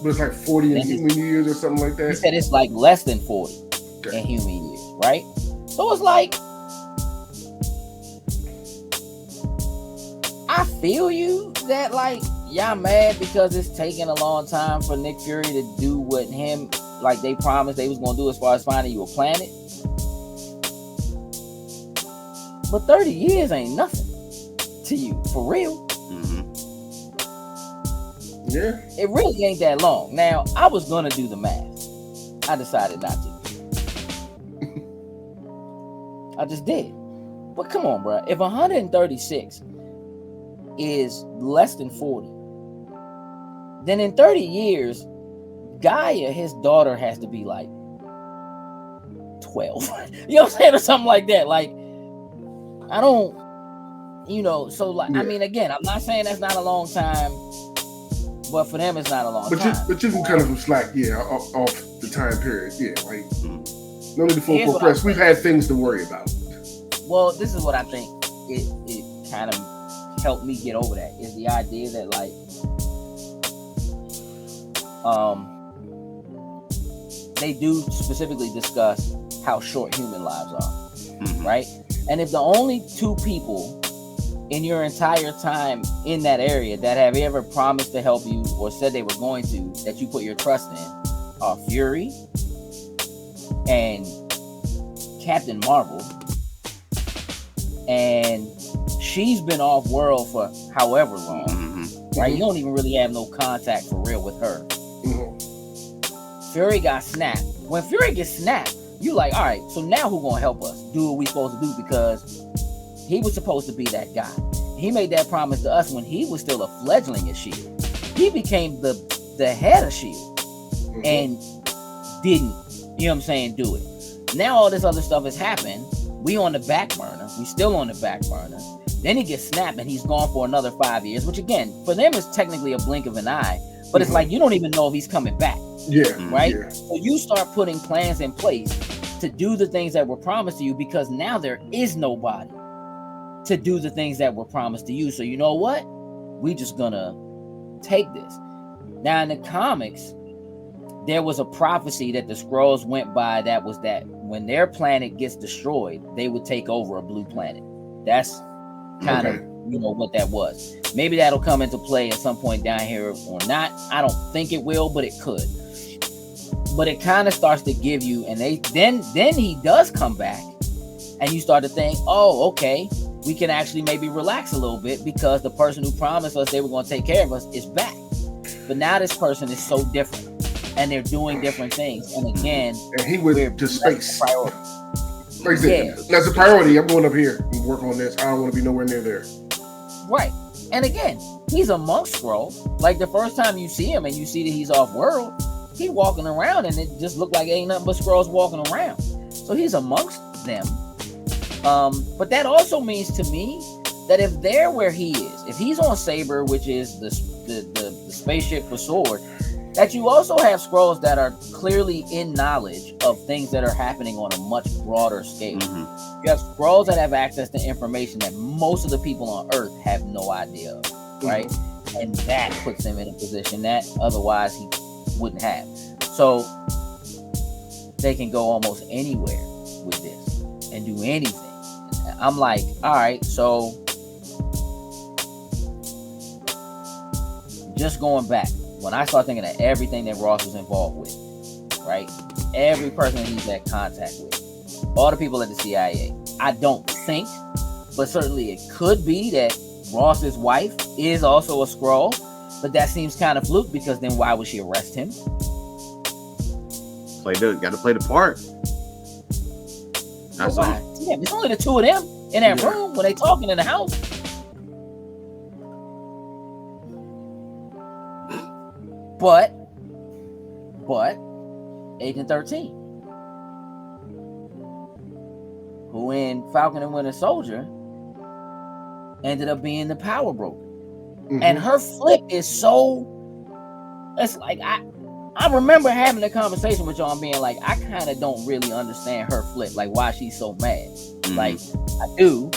But it's like 40 in human years or something like that. He said it's like less than 40 in human years, right? So it's like, I feel you that like, y'all mad because it's taking a long time for Nick Fury to do what him, like they promised they was going to do as far as finding you a planet. But 30 years ain't nothing to you, for real. Yeah. It really ain't that long. Now, I was going to do the math. I decided not to. I just did. But come on, bro. If 136 is less than 40, then in 30 years, Gaia, his daughter, has to be like 12. You know what I'm saying? Or something like that. Like, I don't, so like, I mean, again, I'm not saying that's not a long time, but for them, it's not a long time. But you can cut them some slack, off the time period. Yeah, like, no need to full press. We've had things to worry about. Well, this is what I think it kind of helped me get over that, is the idea that like, they do specifically discuss how short human lives are, right? And if the only two people in your entire time in that area that have ever promised to help you or said they were going to, that you put your trust in, are Fury and Captain Marvel, and she's been off world for however long, right? You don't even really have no contact for real with her. Fury got snapped. When Fury gets snapped, you like, all right, so now who gonna help us do what we supposed to do? Because he was supposed to be that guy. He made that promise to us when he was still a fledgling at S.H.I.E.L.D. He became the head of S.H.I.E.L.D. and didn't, you know what I'm saying, do it. Now all this other stuff has happened. We on the back burner. We still on the back burner. Then he gets snapped and he's gone for another 5 years, which again, for them is technically a blink of an eye, but it's like, you don't even know if he's coming back. Yeah. Right? Yeah. So you start putting plans in place to do the things that were promised to you, because now there is nobody to do the things that were promised to you. So you know what? We just gonna take this. Now in the comics, there was a prophecy that the Skrulls went by that was that when their planet gets destroyed, they would take over a blue planet. That's kind of, what that was. Maybe that'll come into play at some point down here or not. I don't think it will, but it could. But it kind of starts to give you, and then he does come back, and you start to think, oh, okay, we can actually maybe relax a little bit because the person who promised us they were going to take care of us is back. But now this person is so different, and they're doing different things. And again, and he went to space. Yeah. That's a priority. I'm going up here and work on this. I don't want to be nowhere near there. Right. And again, he's amongst Skrulls. Like the first time you see him and you see that he's off world, he's walking around and it just looked like ain't nothing but Skrulls walking around. So he's amongst them. But that also means to me that if they're where he is, if he's on Saber, which is the spaceship for Sword, that you also have Skrulls that are clearly in knowledge of things that are happening on a much broader scale. You have Skrulls that have access to information that most of the people on Earth have no idea of, right? And that puts him in a position that otherwise he wouldn't have. So they can go almost anywhere with this and do anything. I'm like, all right, so just going back, when I start thinking of everything that Ross was involved with, right? Every person that he's had contact with, all the people at the CIA, I don't think, but certainly it could be that Ross's wife is also a Skrull, but that seems kind of fluke because then why would she arrest him? Got to play the part. That's why? Yeah, it's only the two of them in that room when they talking in the house. But Agent 13, who in Falcon and Winter Soldier ended up being the power broker. And her flip is so, it's like I remember having a conversation with y'all and being like, I kind of don't really understand her flip, like why she's so mad. Like I do,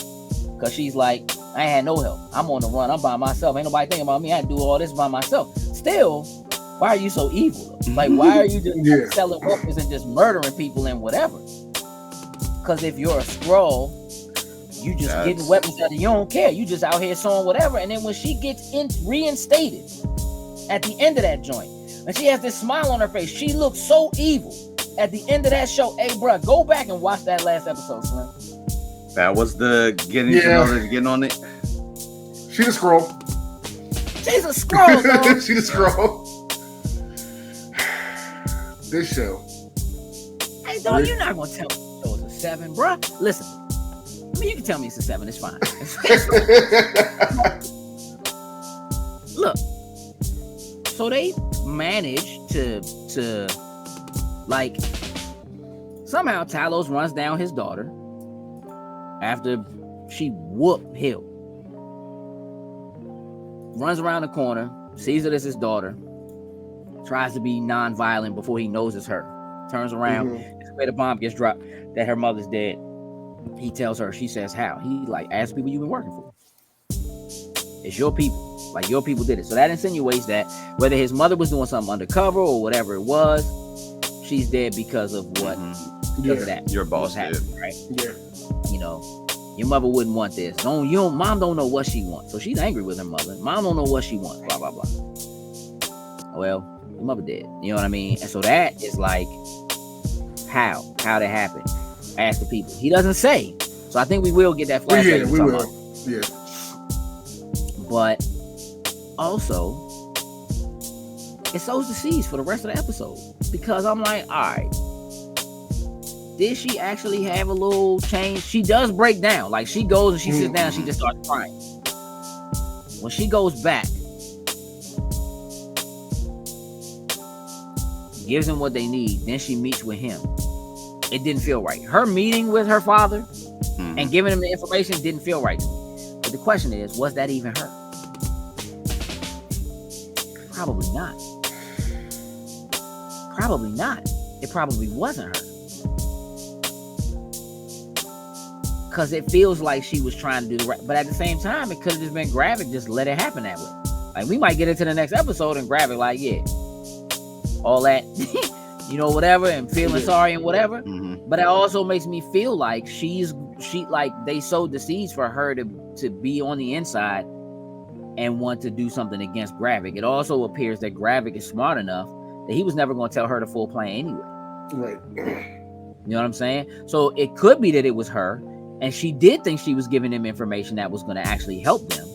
because she's like, I ain't had no help. I'm on the run. I'm by myself. Ain't nobody thinking about me. I do all this by myself. Still, why are you so evil? Like, why are you just selling weapons and just murdering people and whatever? Because if you're a Skrull, you just getting weapons out of, you don't care. You just out here sewing whatever. And then when she gets reinstated at the end of that joint, and she has this smile on her face, she looks so evil at the end of that show. Hey, bro, go back and watch that last episode, Slim. That was the getting on it. She's a Skrull. She's a Skrull, though. She's a Skrull. This show. Hey, dog, you're not gonna tell me the show is a 7, bro. Listen, I mean, you can tell me it's a 7. It's fine. Look, so they managed to like somehow Talos runs down his daughter after she whooped Hill. Runs around the corner, sees it as his daughter, tries to be non-violent before he knows it's her. Turns around, where the bomb gets dropped, that her mother's dead. He tells her, she says, how? He like, ask people you've been working for. It's your people. Like, your people did it. So that insinuates that whether his mother was doing something undercover or whatever it was, she's dead because of what, because of that. Your boss did, right? Yeah. You know, your mother wouldn't want this. Mom don't know what she wants. So she's angry with her mother. Mom don't know what she wants, blah, blah, blah. Well, your mother did. You know what I mean? And so that is like, how that happened. Ask the people. He doesn't say. So I think we will get that flashback. Yeah, we will. Yeah. But also, it sows the seeds for the rest of the episode. Because I'm like, all right, did she actually have a little change? She does break down. Like, she goes and she sits down and she just starts crying. When she goes back, gives them what they need, then she meets with him. It didn't feel right. Her meeting with her father and giving him the information didn't feel right to me. But the question is, was that even her? Probably not. Probably not. It probably wasn't her. Because it feels like she was trying to do the right, but at the same time, it could have just been Gravik, just let it happen that way. Like, we might get into the next episode and Gravik like, yeah, all that, you know, whatever, and feeling sorry and whatever. But it also makes me feel like she like they sowed the seeds for her to be on the inside and want to do something against Gravik. It also appears that Gravik is smart enough that he was never going to tell her the full plan anyway. Right. You know what I'm saying? So it could be that it was her, and she did think she was giving him information that was going to actually help them.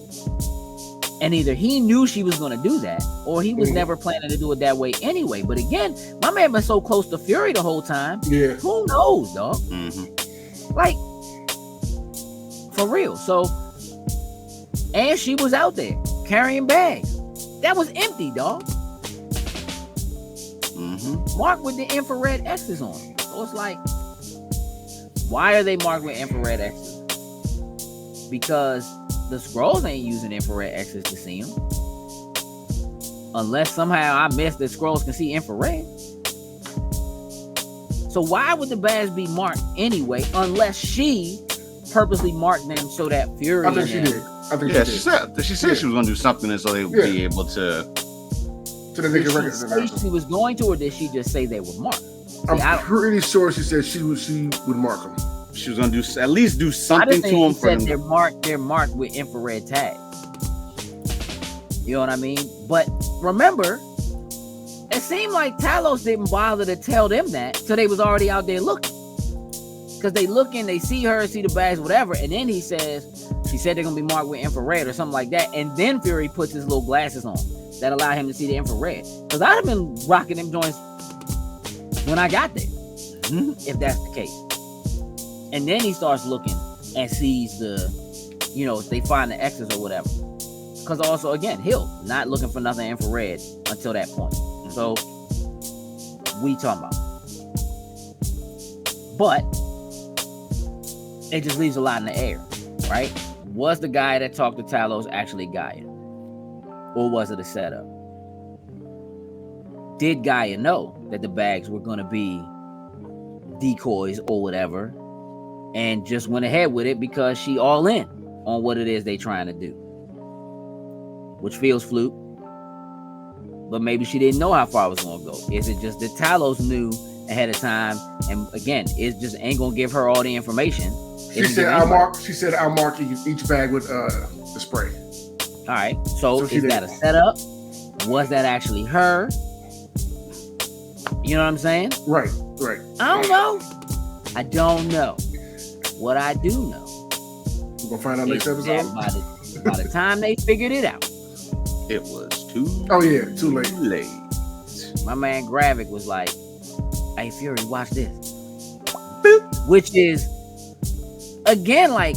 And either he knew she was going to do that, or he was never planning to do it that way anyway. But again, my man been so close to Fury the whole time. Yeah. Who knows, dog? Like, for real. So, and she was out there carrying bags. That was empty, dog. Marked with the infrared X's on them. So it's like, why are they marked with infrared X's? Because the Skrulls ain't using infrared X's to see them. Unless somehow I missed that Skrulls can see infrared. So why would the bags be marked anyway, unless she purposely marked them so that Fury... I think she did. She said she was going to do something and so they would be able to... So that they can recognize them. She was going to, or did she just say they were marked? I'm pretty sure she said she would mark them. she was gonna at least do I something just to think him she for said them. they're marked with infrared tags. You know what I mean? But remember, it seemed like Talos didn't bother to tell them that till they was already out there looking. Because they look in, they see her, see the bags, whatever, and then he says, she said they're gonna be marked with infrared or something like that. And then Fury puts his little glasses on that allow him to see the infrared. Because I'd have been rocking them joints when I got there, if that's the case. And then he starts looking and sees if they find the X's or whatever. Because also, again, Hill not looking for nothing infrared until that point. So, we talking about. But, it just leaves a lot in the air, right? Was the guy that talked to Talos actually Gaia? Or was it a setup? Did Gaia know that the bags were going to be decoys or whatever, and just went ahead with it because she all in on what it is they trying to do? Which feels fluke, but maybe she didn't know how far it was going to go. Is it just that Talos knew ahead of time, and again, it just ain't going to give her all the information? She said, "I'll mark each bag with the spray." All right, so is that a setup? Was that actually her? You know what I'm saying? Right. I don't know. What I do know, we're gonna find out next episode. By the time they figured it out, it was too late. My man Gravik was like, "Hey Fury, watch this," boop. Which is, again, like,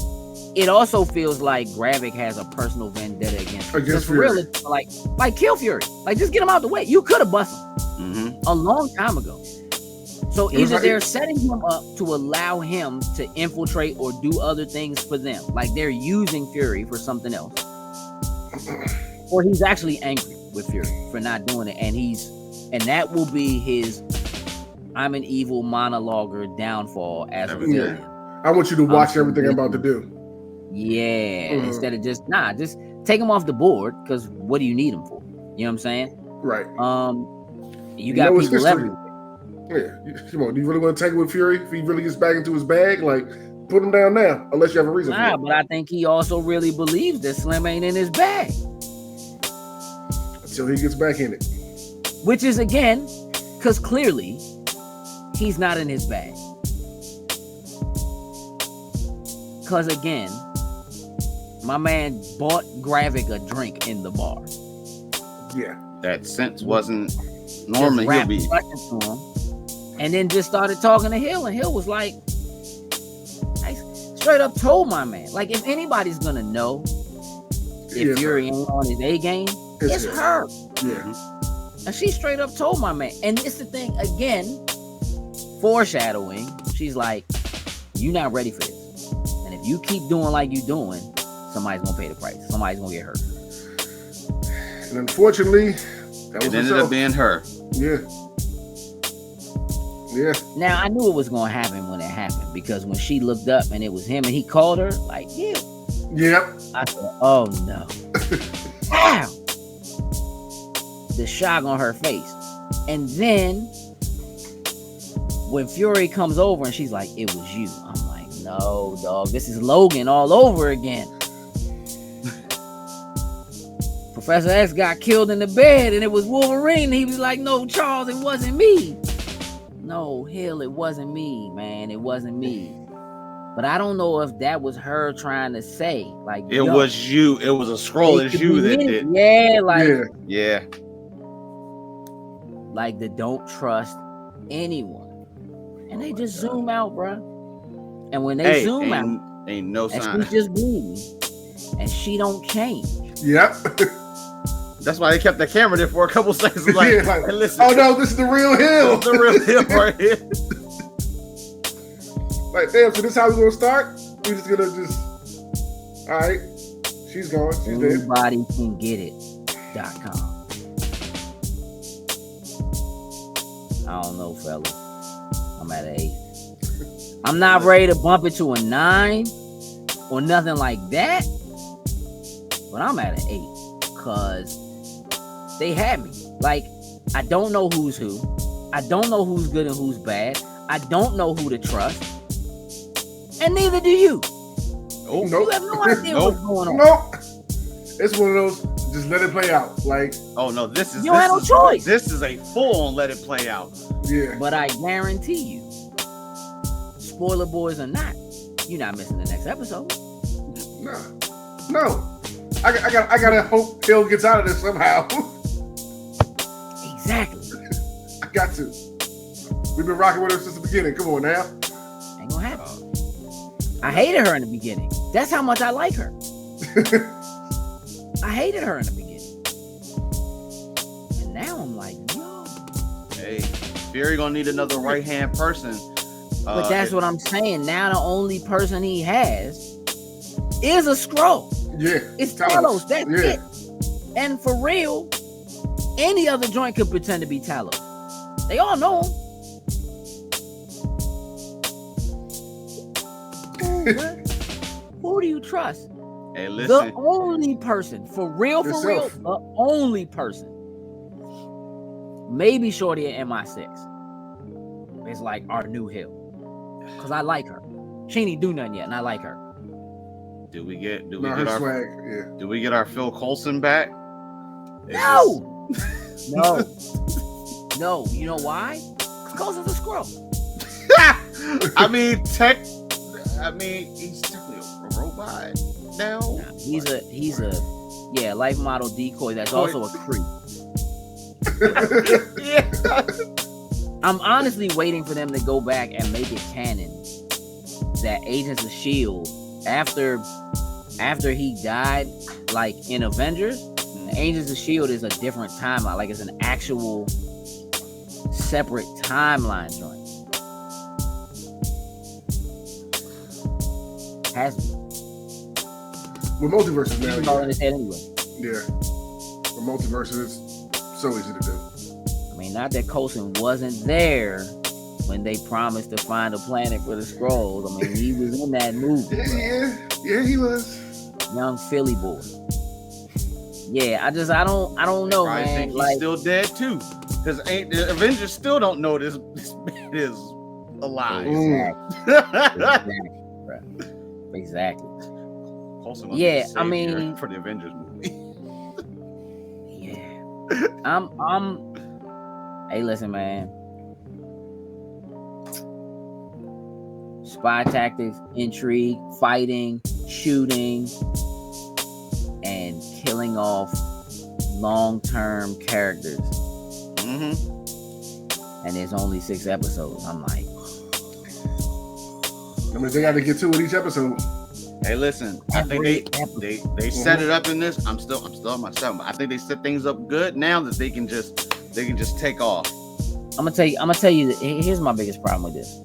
it also feels like Gravik has a personal vendetta against Fury. Really, like kill Fury. Like, just get him out the way. You could have busted him a long time ago. So either they're setting him up to allow him to infiltrate or do other things for them. Like, they're using Fury for something else. Or he's actually angry with Fury for not doing it. And that will be his "I'm an evil monologuer" downfall as a villain. I want you to watch everything I'm about to do. Yeah. Instead of just take him off the board, because what do you need him for? You know what I'm saying? Right. You got people everywhere. Yeah. Come on, do you really want to take it with Fury if he really gets back into his bag? Like, put him down now, unless you have a reason for it. But I think he also really believes that Slim ain't in his bag. Until he gets back in it. Which is, again, because clearly he's not in his bag. Because, again, my man bought Gravik a drink in the bar. Yeah. That sense wasn't normally he'll be. To him, and then just started talking to Hill, and Hill was like, I straight up told my man, like, if anybody's gonna know if Fury ain't on his A game, it's her. Yeah. And she straight up told my man. And it's the thing, again, foreshadowing. She's like, "You not ready for this. And if you keep doing like you doing, somebody's gonna pay the price. Somebody's gonna get hurt." And unfortunately, that was it ended up being her. Yeah. Yeah. Now, I knew it was gonna happen when it happened, because when she looked up and it was him and he called her, like, "Yeah." Yep. I said, "Oh no." Ow! The shock on her face. And then when Fury comes over and she's like, "It was you," I'm like, "No, dog, this is Logan all over again." Professor X got killed in the bed and it was Wolverine. He was like, "No, Charles, it wasn't me." "No, Hill, it wasn't me, man. It wasn't me." But I don't know if that was her trying to say, like, it was you. It was a Skrull. It's you that did. Yeah, like, yeah. Like the "don't trust anyone." And they just zoom out, bro. And when they zoom out, ain't no sign. And she's just bleeding, and she don't change. Yep. That's why they kept the camera there for a couple seconds. Like, hey, listen. Oh no, this is the real Hill. The real Hill right here. Like, damn, so this is how we're gonna start? We're just gonna all right. She's gone. She's dead. Anybodycangetit.com. I don't know, fellas. I'm at an 8. I'm not ready to bump it to a 9 or nothing like that, but I'm at an 8 because they had me. Like, I don't know who's who. I don't know who's good and who's bad. I don't know who to trust. And neither do you. Oh, You have no idea what's going on. Nope. It's one of those, just let it play out. Like, oh no, this is You don't have no choice. This is a full on let it play out. yeah. But I guarantee you, spoiler boys or not, you're not missing the next episode. No. I gotta hope Hill gets out of this somehow. Exactly. I got to. We've been rocking with her since the beginning. Come on now. Ain't gonna happen. I hated her in the beginning. That's how much I like her. I hated her in the beginning. And now I'm like, yo. Hey, Fury gonna need another right hand person. But that's what I'm saying. Now the only person he has is a Skrull. Yeah. It's Talos. That's it. And for real, any other joint could pretend to be Talos. They all know him. Who do you trust? Hey, listen. The only person, for real, Yourself. the only person, maybe Shorty at MI6, is like our new Hill. Because I like her. She ain't do nothing yet, and I like her. Do we get her our swag? Yeah. Do we get our Phil Coulson back? No! No. No. You know why? Because Coulson's a Skrull. I mean, he's technically a robot now. Nah, he's a life model decoy that's also a creep. Yeah. I'm honestly waiting for them to go back and make it canon that Agents of S.H.I.E.L.D. after he died, like in Avengers, Agents of S.H.I.E.L.D. is a different timeline. Like it's an actual separate timeline joint. Has been. With multiverses now. It's all in his head anyway. Yeah. With multiverses, it's so easy to do. I mean, not that Coulson wasn't there when they promised to find a planet for the Skrulls. I mean, he was in that movie. Yeah, he was. Young Philly boy. Yeah, I don't know, I man. think he's Like, still dead too, because the Avengers still don't know this man is alive. Exactly. Coulson was Yeah, the I savior mean, for the Avengers movie. yeah. Hey, listen, man. Spy tactics, intrigue, fighting, shooting, and killing off long-term characters. Mm-hmm. And there's only 6 episodes. I'm like, I mean, they got to get 2 with each episode. Hey, listen. I think they set it up in this. I'm still on my 7. But I think they set things up good now that they can just take off. I'm gonna tell you that here's my biggest problem with this.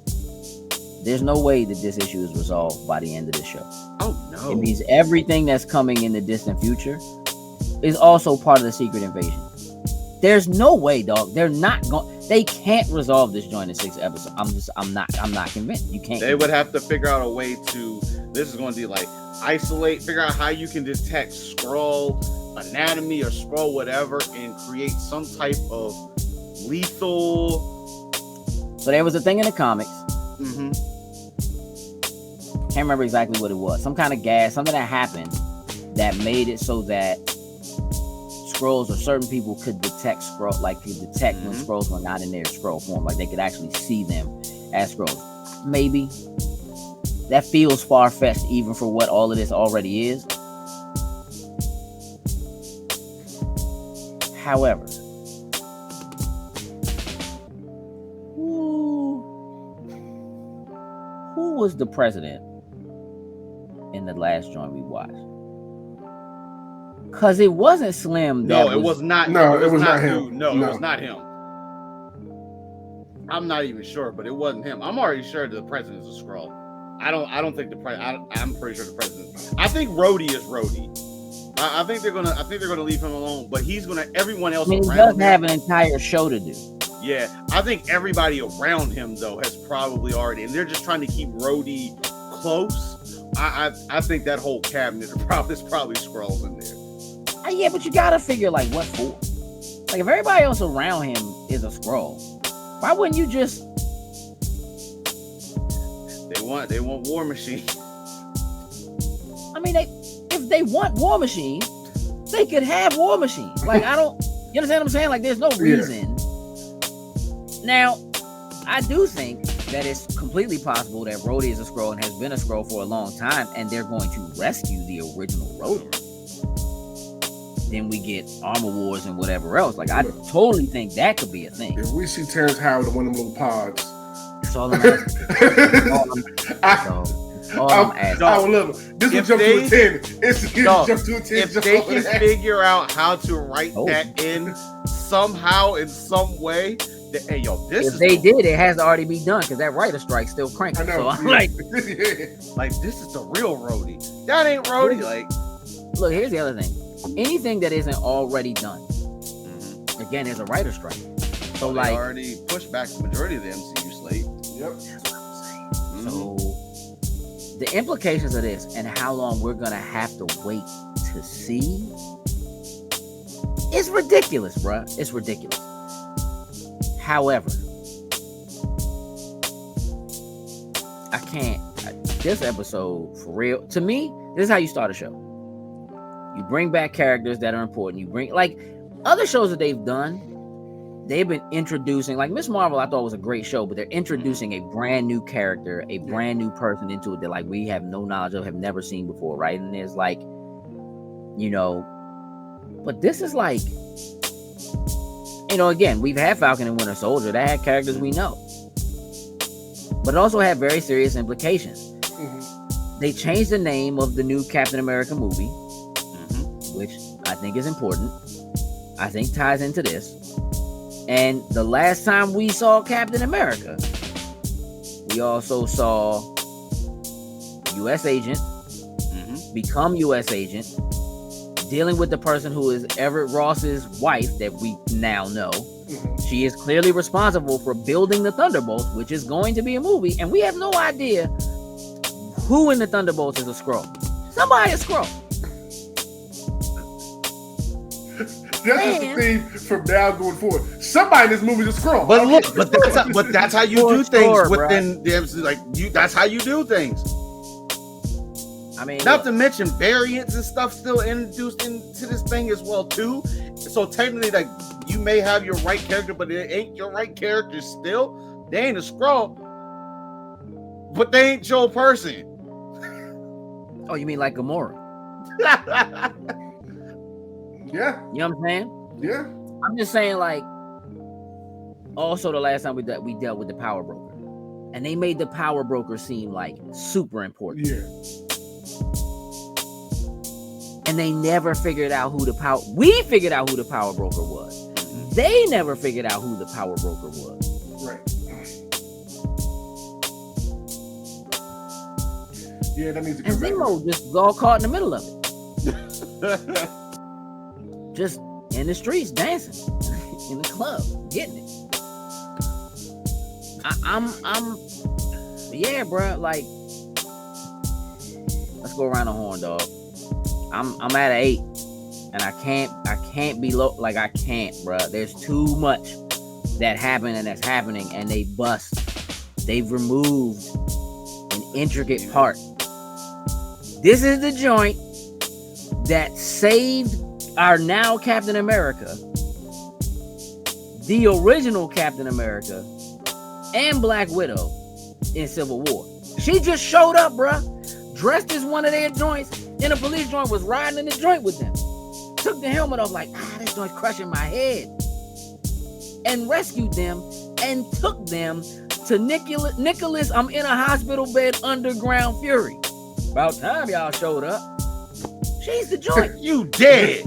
There's no way that this issue is resolved by the end of the show. Oh no! It means everything that's coming in the distant future is also part of the secret invasion. There's no way, dog. They can't resolve this joint in 6 episodes. I'm not convinced. You can't. They would have to figure out a way to. This is going to be like figure out how you can detect Skrull anatomy or Skrull whatever, and create some type of lethal. So there was a thing in the comics. Mm-hmm. Can't remember exactly what it was. Some kind of gas, something that happened that made it so that Skrulls or certain people could detect when Skrulls were not in their Skrull form. Like they could actually see them as Skrulls. Maybe. That feels far-fetched even for what all of this already is. However, who was the president in the last joint we watched? Because it wasn't Slim. No, it was not. No, it was not him. No, it was not him. I'm not even sure, but it wasn't him. I'm already sure the president's a Skrull. I don't think the president. I'm pretty sure the president. I think Rhodey is Rhodey. I think they're gonna leave him alone. But he's gonna. Everyone else. I mean, he around does him, have an entire show to do. Yeah, I think everybody around him though has probably already, and they're just trying to keep Rhodey close. I think that whole cabinet there's probably Skrulls in there. Yeah, but you gotta figure like what for. Like if everybody else around him is a Skrull, why wouldn't you just? They want War Machine. I mean, if they want War Machine, they could have War Machine. Like, I don't, you understand what I'm saying? Like, there's no reason. Now, I do think that it's completely possible that Rhodey is a Skrull and has been a Skrull for a long time, and they're going to rescue the original Rhodey. Then we get Armor Wars and whatever else. Like, I totally think that could be a thing. If we see Terrence Howard in one of them little pods, that's all I'm asking. I would love it. This would jump to a 10. Jump to a 10. If they can figure out how to write that in somehow, in some way, hey, yo, this if they did, it has to already be done because that writer strike's still cranking. I know. So I'm like, like, this is the real Rhodey. That ain't Rhodey. Like, look, here's the other thing. Anything that isn't already done, again, is a writer strike. So they like, already pushed back the majority of the MCU slate. Yep. That's what I'm saying. So the implications of this and how long we're gonna have to wait to see is ridiculous, bruh. It's ridiculous. However, I can't. This episode, for real, to me, this is how you start a show. You bring back characters that are important. You bring, like, other shows that they've done, they've been introducing, like Miss Marvel, I thought was a great show, but they're introducing a brand new character, a brand new person into it that, like, we have no knowledge of, have never seen before, right? And there's like, you know, but this is like, you know, again, we've had Falcon and Winter Soldier that had characters we know, but it also had very serious implications. They changed the name of the new Captain America movie, which I think is important. I think ties into this. And the last time we saw Captain America, we also saw U.S. agent become U.S. agent, dealing with the person who is Everett Ross's wife that we now know. She is clearly responsible for building the Thunderbolts, which is going to be a movie, and we have no idea who in the Thunderbolts is a Skrull. Somebody a Skrull. That's just the theme from now going forward. Somebody in this movie is a Skrull. But look, that's how you do things within the MCU. Like, that's how you do things. I mean, not to mention variants and stuff still introduced into this thing as well too. So technically, like, you may have your right character, but it ain't your right character still. They ain't a Skrull, but they ain't your person. Oh, you mean like Gamora? Yeah. You know what I'm saying? Yeah. I'm just saying, like, also the last time we dealt with the Power Broker, and they made the Power Broker seem like super important. Yeah. And they never figured out who the power. We figured out who the Power Broker was. They never figured out who the Power Broker was. Right. Yeah, that needs to come back. And Zemo just all caught in the middle of it. Just in the streets dancing, in the club, getting it. Yeah, bro. Like, let's go around the horn, dog. I'm at an 8, and I can't be low. Like, I can't, bro. There's too much that happened and that's happening, and they bust. They've removed an intricate part. This is the joint that saved our now Captain America, the original Captain America, and Black Widow in Civil War. She just showed up, bruh, dressed as one of their joints in a police joint, was riding in the joint with them. Took the helmet off like, this joint's crushing my head. And rescued them and took them to Nicholas, I'm in a hospital bed, underground Fury. About time y'all showed up. She's the joint. You dead.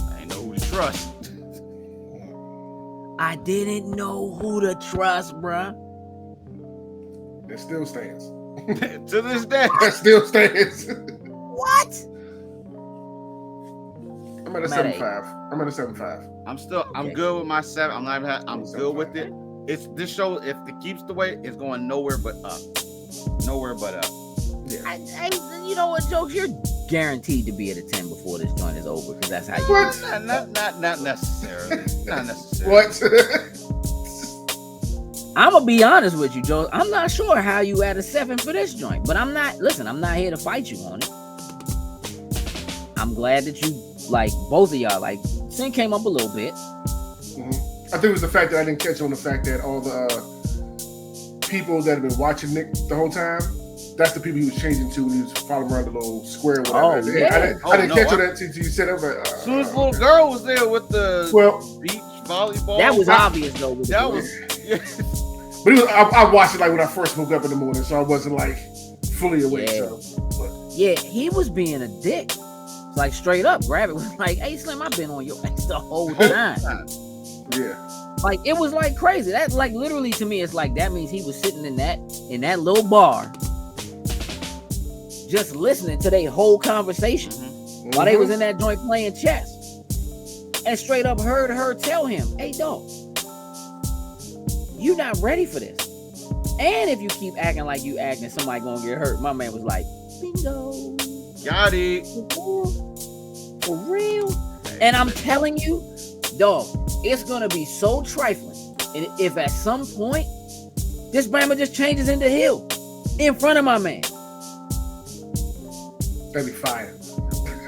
I ain't know who to trust. I didn't know who to trust, bruh. It still stands. To this day. That still stands. What? I'm at a 7.5. I'm at a 7.5. I'm good with my 7. I'm good with it. It's this show, if it keeps the way, it's going nowhere but up. Nowhere but up. Yeah. You know what, Jokes? You're guaranteed to be at a 10 before this joint is over, because that's how you. What? Not necessarily. Not necessarily. What? I'm gonna be honest with you, Joe. I'm not sure how you add a 7 for this joint, but I'm not here to fight you on it. I'm glad that you like both of y'all. Like, Sin came up a little bit. Mm-hmm. I think it was the fact that I didn't catch on the fact that all the people that have been watching Nick the whole time, that's the people he was changing to when he was following around the little square. Whatever. Oh, yeah. I didn't catch on that until you said it. As soon as the little girl was there with the beach volleyball, that was obvious though. That was. Yeah. But I watched it like when I first woke up in the morning, so I wasn't like fully awake. Yeah. Yeah, he was being a dick. Like straight up, Gravik was like, "Hey Slim, I've been on your ass the whole time." Yeah. Like it was like crazy. That like literally to me, it's like that means he was sitting in that little bar, just listening to their whole conversation while they was in that joint playing chess, and straight up heard her tell him, "Hey dog, you not ready for this. And if you keep acting like you acting, somebody gonna get hurt." My man was like, "Bingo, got it, for real." And I'm telling you, dog, it's gonna be so trifling. And if at some point this Bama just changes into Hill in front of my man, that'd be fire.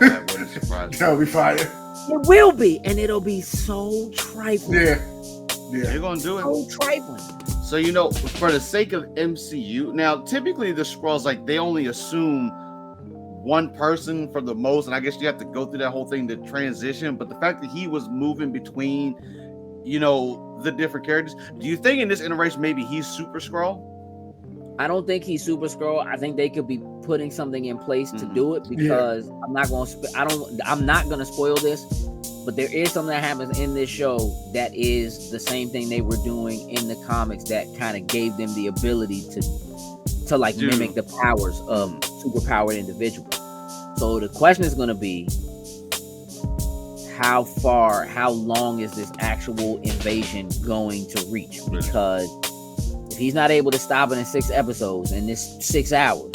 That wouldn't surprise me. That would be fire. It will be, and it'll be so trifling. Yeah. They're gonna do it. So trifling. So for the sake of MCU, now typically the Skrulls, like, they only assume one person for the most, and I guess you have to go through that whole thing to transition. But the fact that he was moving between, the different characters, do you think in this iteration maybe he's Super Skrull? I don't think he's Super Skrull. I think they could be putting something in place to do it because I'm not gonna spoil this, but there is something that happens in this show that is the same thing they were doing in the comics that kind of gave them the ability to like mimic the powers of superpowered individuals. So the question is going to be, how long is this actual invasion going to reach? Because if he's not able to stop it in 6 episodes in this 6 hours,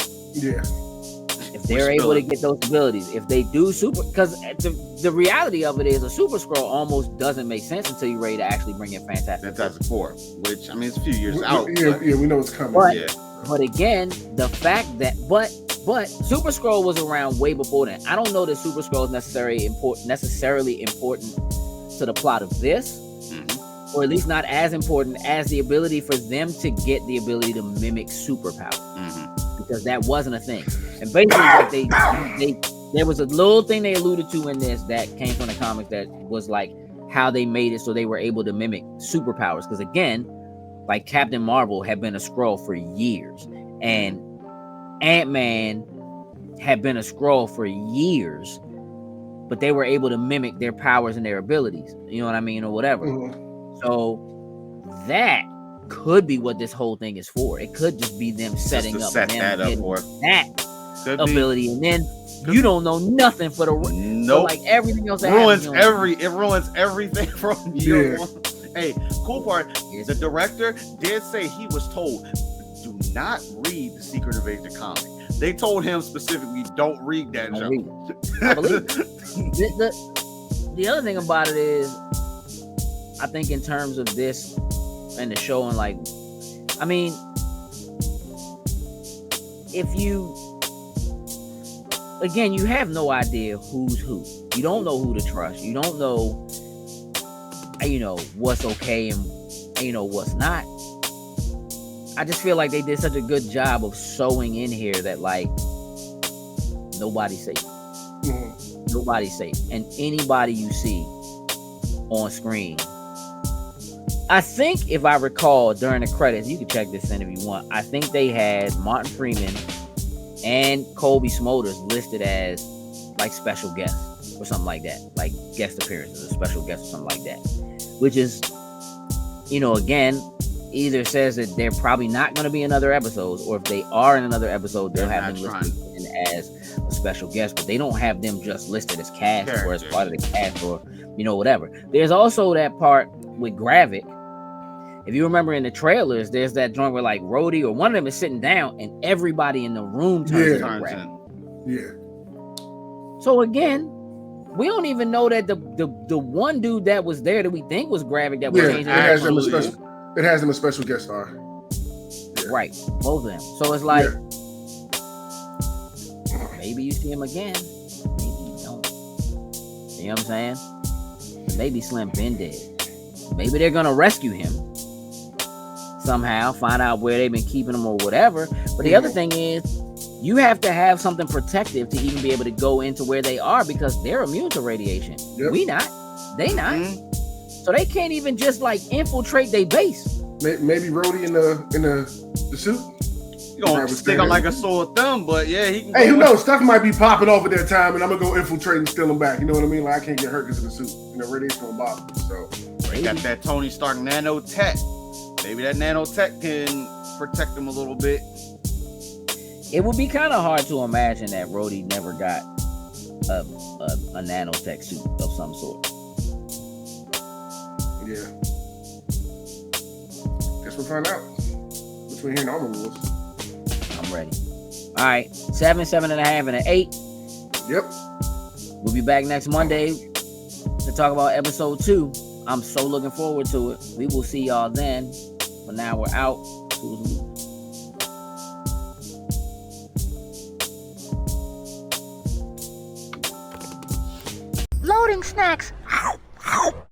if they're able to get those abilities, if they do because the reality of it is a Super Skrull almost doesn't make sense until you're ready to actually bring in Fantastic Four, which I mean it's a few years out. We know it's coming. But again, the fact that but Super Skrull was around way before then. I don't know that Super Skrull is necessarily important to the plot of this, or at least not as important as the ability for them to get the ability to mimic superpower, because that wasn't a thing. And basically, what they there was a little thing they alluded to in this that came from the comics that was like how they made it so they were able to mimic superpowers. Because again, like Captain Marvel had been a Skrull for years, and Ant-Man had been a Skrull for years, but they were able to mimic their powers and their abilities. You know what I mean, or whatever. So that could be what this whole thing is for. It could just be them setting up that ability, and then you don't know nothing for the like everything else that ruins everything from year one. Hey, cool part is the director did say he was told, do not read the Secret Invasion comic. They told him specifically, don't read that junk. I believe the other thing about it is, I think in terms of this and the show, and like, I mean, if you, again, you have no idea who's who. You don't know who to trust. You don't know, what's okay and, what's not. I just feel like they did such a good job of sewing in here that, like, nobody's safe. Nobody's safe. And anybody you see on screen, I think, if I recall, during the credits, you can check this in if you want, I think they had Martin Freeman and Colby Smulders listed as, like, special guests or something like that. Like, guest appearances, a special guest or something like that. Which is, again, either says that they're probably not going to be in other episodes, or if they are in another episode, they'll have them listed as a special guest, but they don't have them just listed as cast or as part of the cast or, whatever. There's also that part with Gravik. If you remember in the trailers, there's that joint where, like, Rhodey or one of them is sitting down and everybody in the room turns into Gravik. So again, we don't even know that the one dude that was there that we think was Gravik that was changing. It has him a special guest star. Right, both of them. So it's like, Yeah. maybe you see him again, maybe you don't. You know what I'm saying? Maybe Slim been dead. Maybe they're gonna rescue him somehow, find out where they've been keeping him or whatever. But the other thing is, you have to have something protective to even be able to go into where they are, because they're immune to radiation. Yep. We not. They not. So they can't even just like infiltrate their base. Maybe Rhodey in the suit. You gonna stick on like a sore thumb, but yeah, he can. Hey, who knows? Stuff might be popping off at that time, and I'm gonna go infiltrate and steal them back. You know what I mean? Like I can't get hurt because of the suit. You know, radiation won't bother me. So got that Tony Stark nanotech. Maybe that nanotech can protect him a little bit. It would be kind of hard to imagine that Rhodey never got a nanotech suit of some sort. Yeah. Guess we'll find out between here and Armor Wars. I'm ready. All right, 7, 7.5, and an 8. Yep. We'll be back next Monday to talk about episode 2. I'm so looking forward to it. We will see y'all then. For now, we're out. Loading snacks.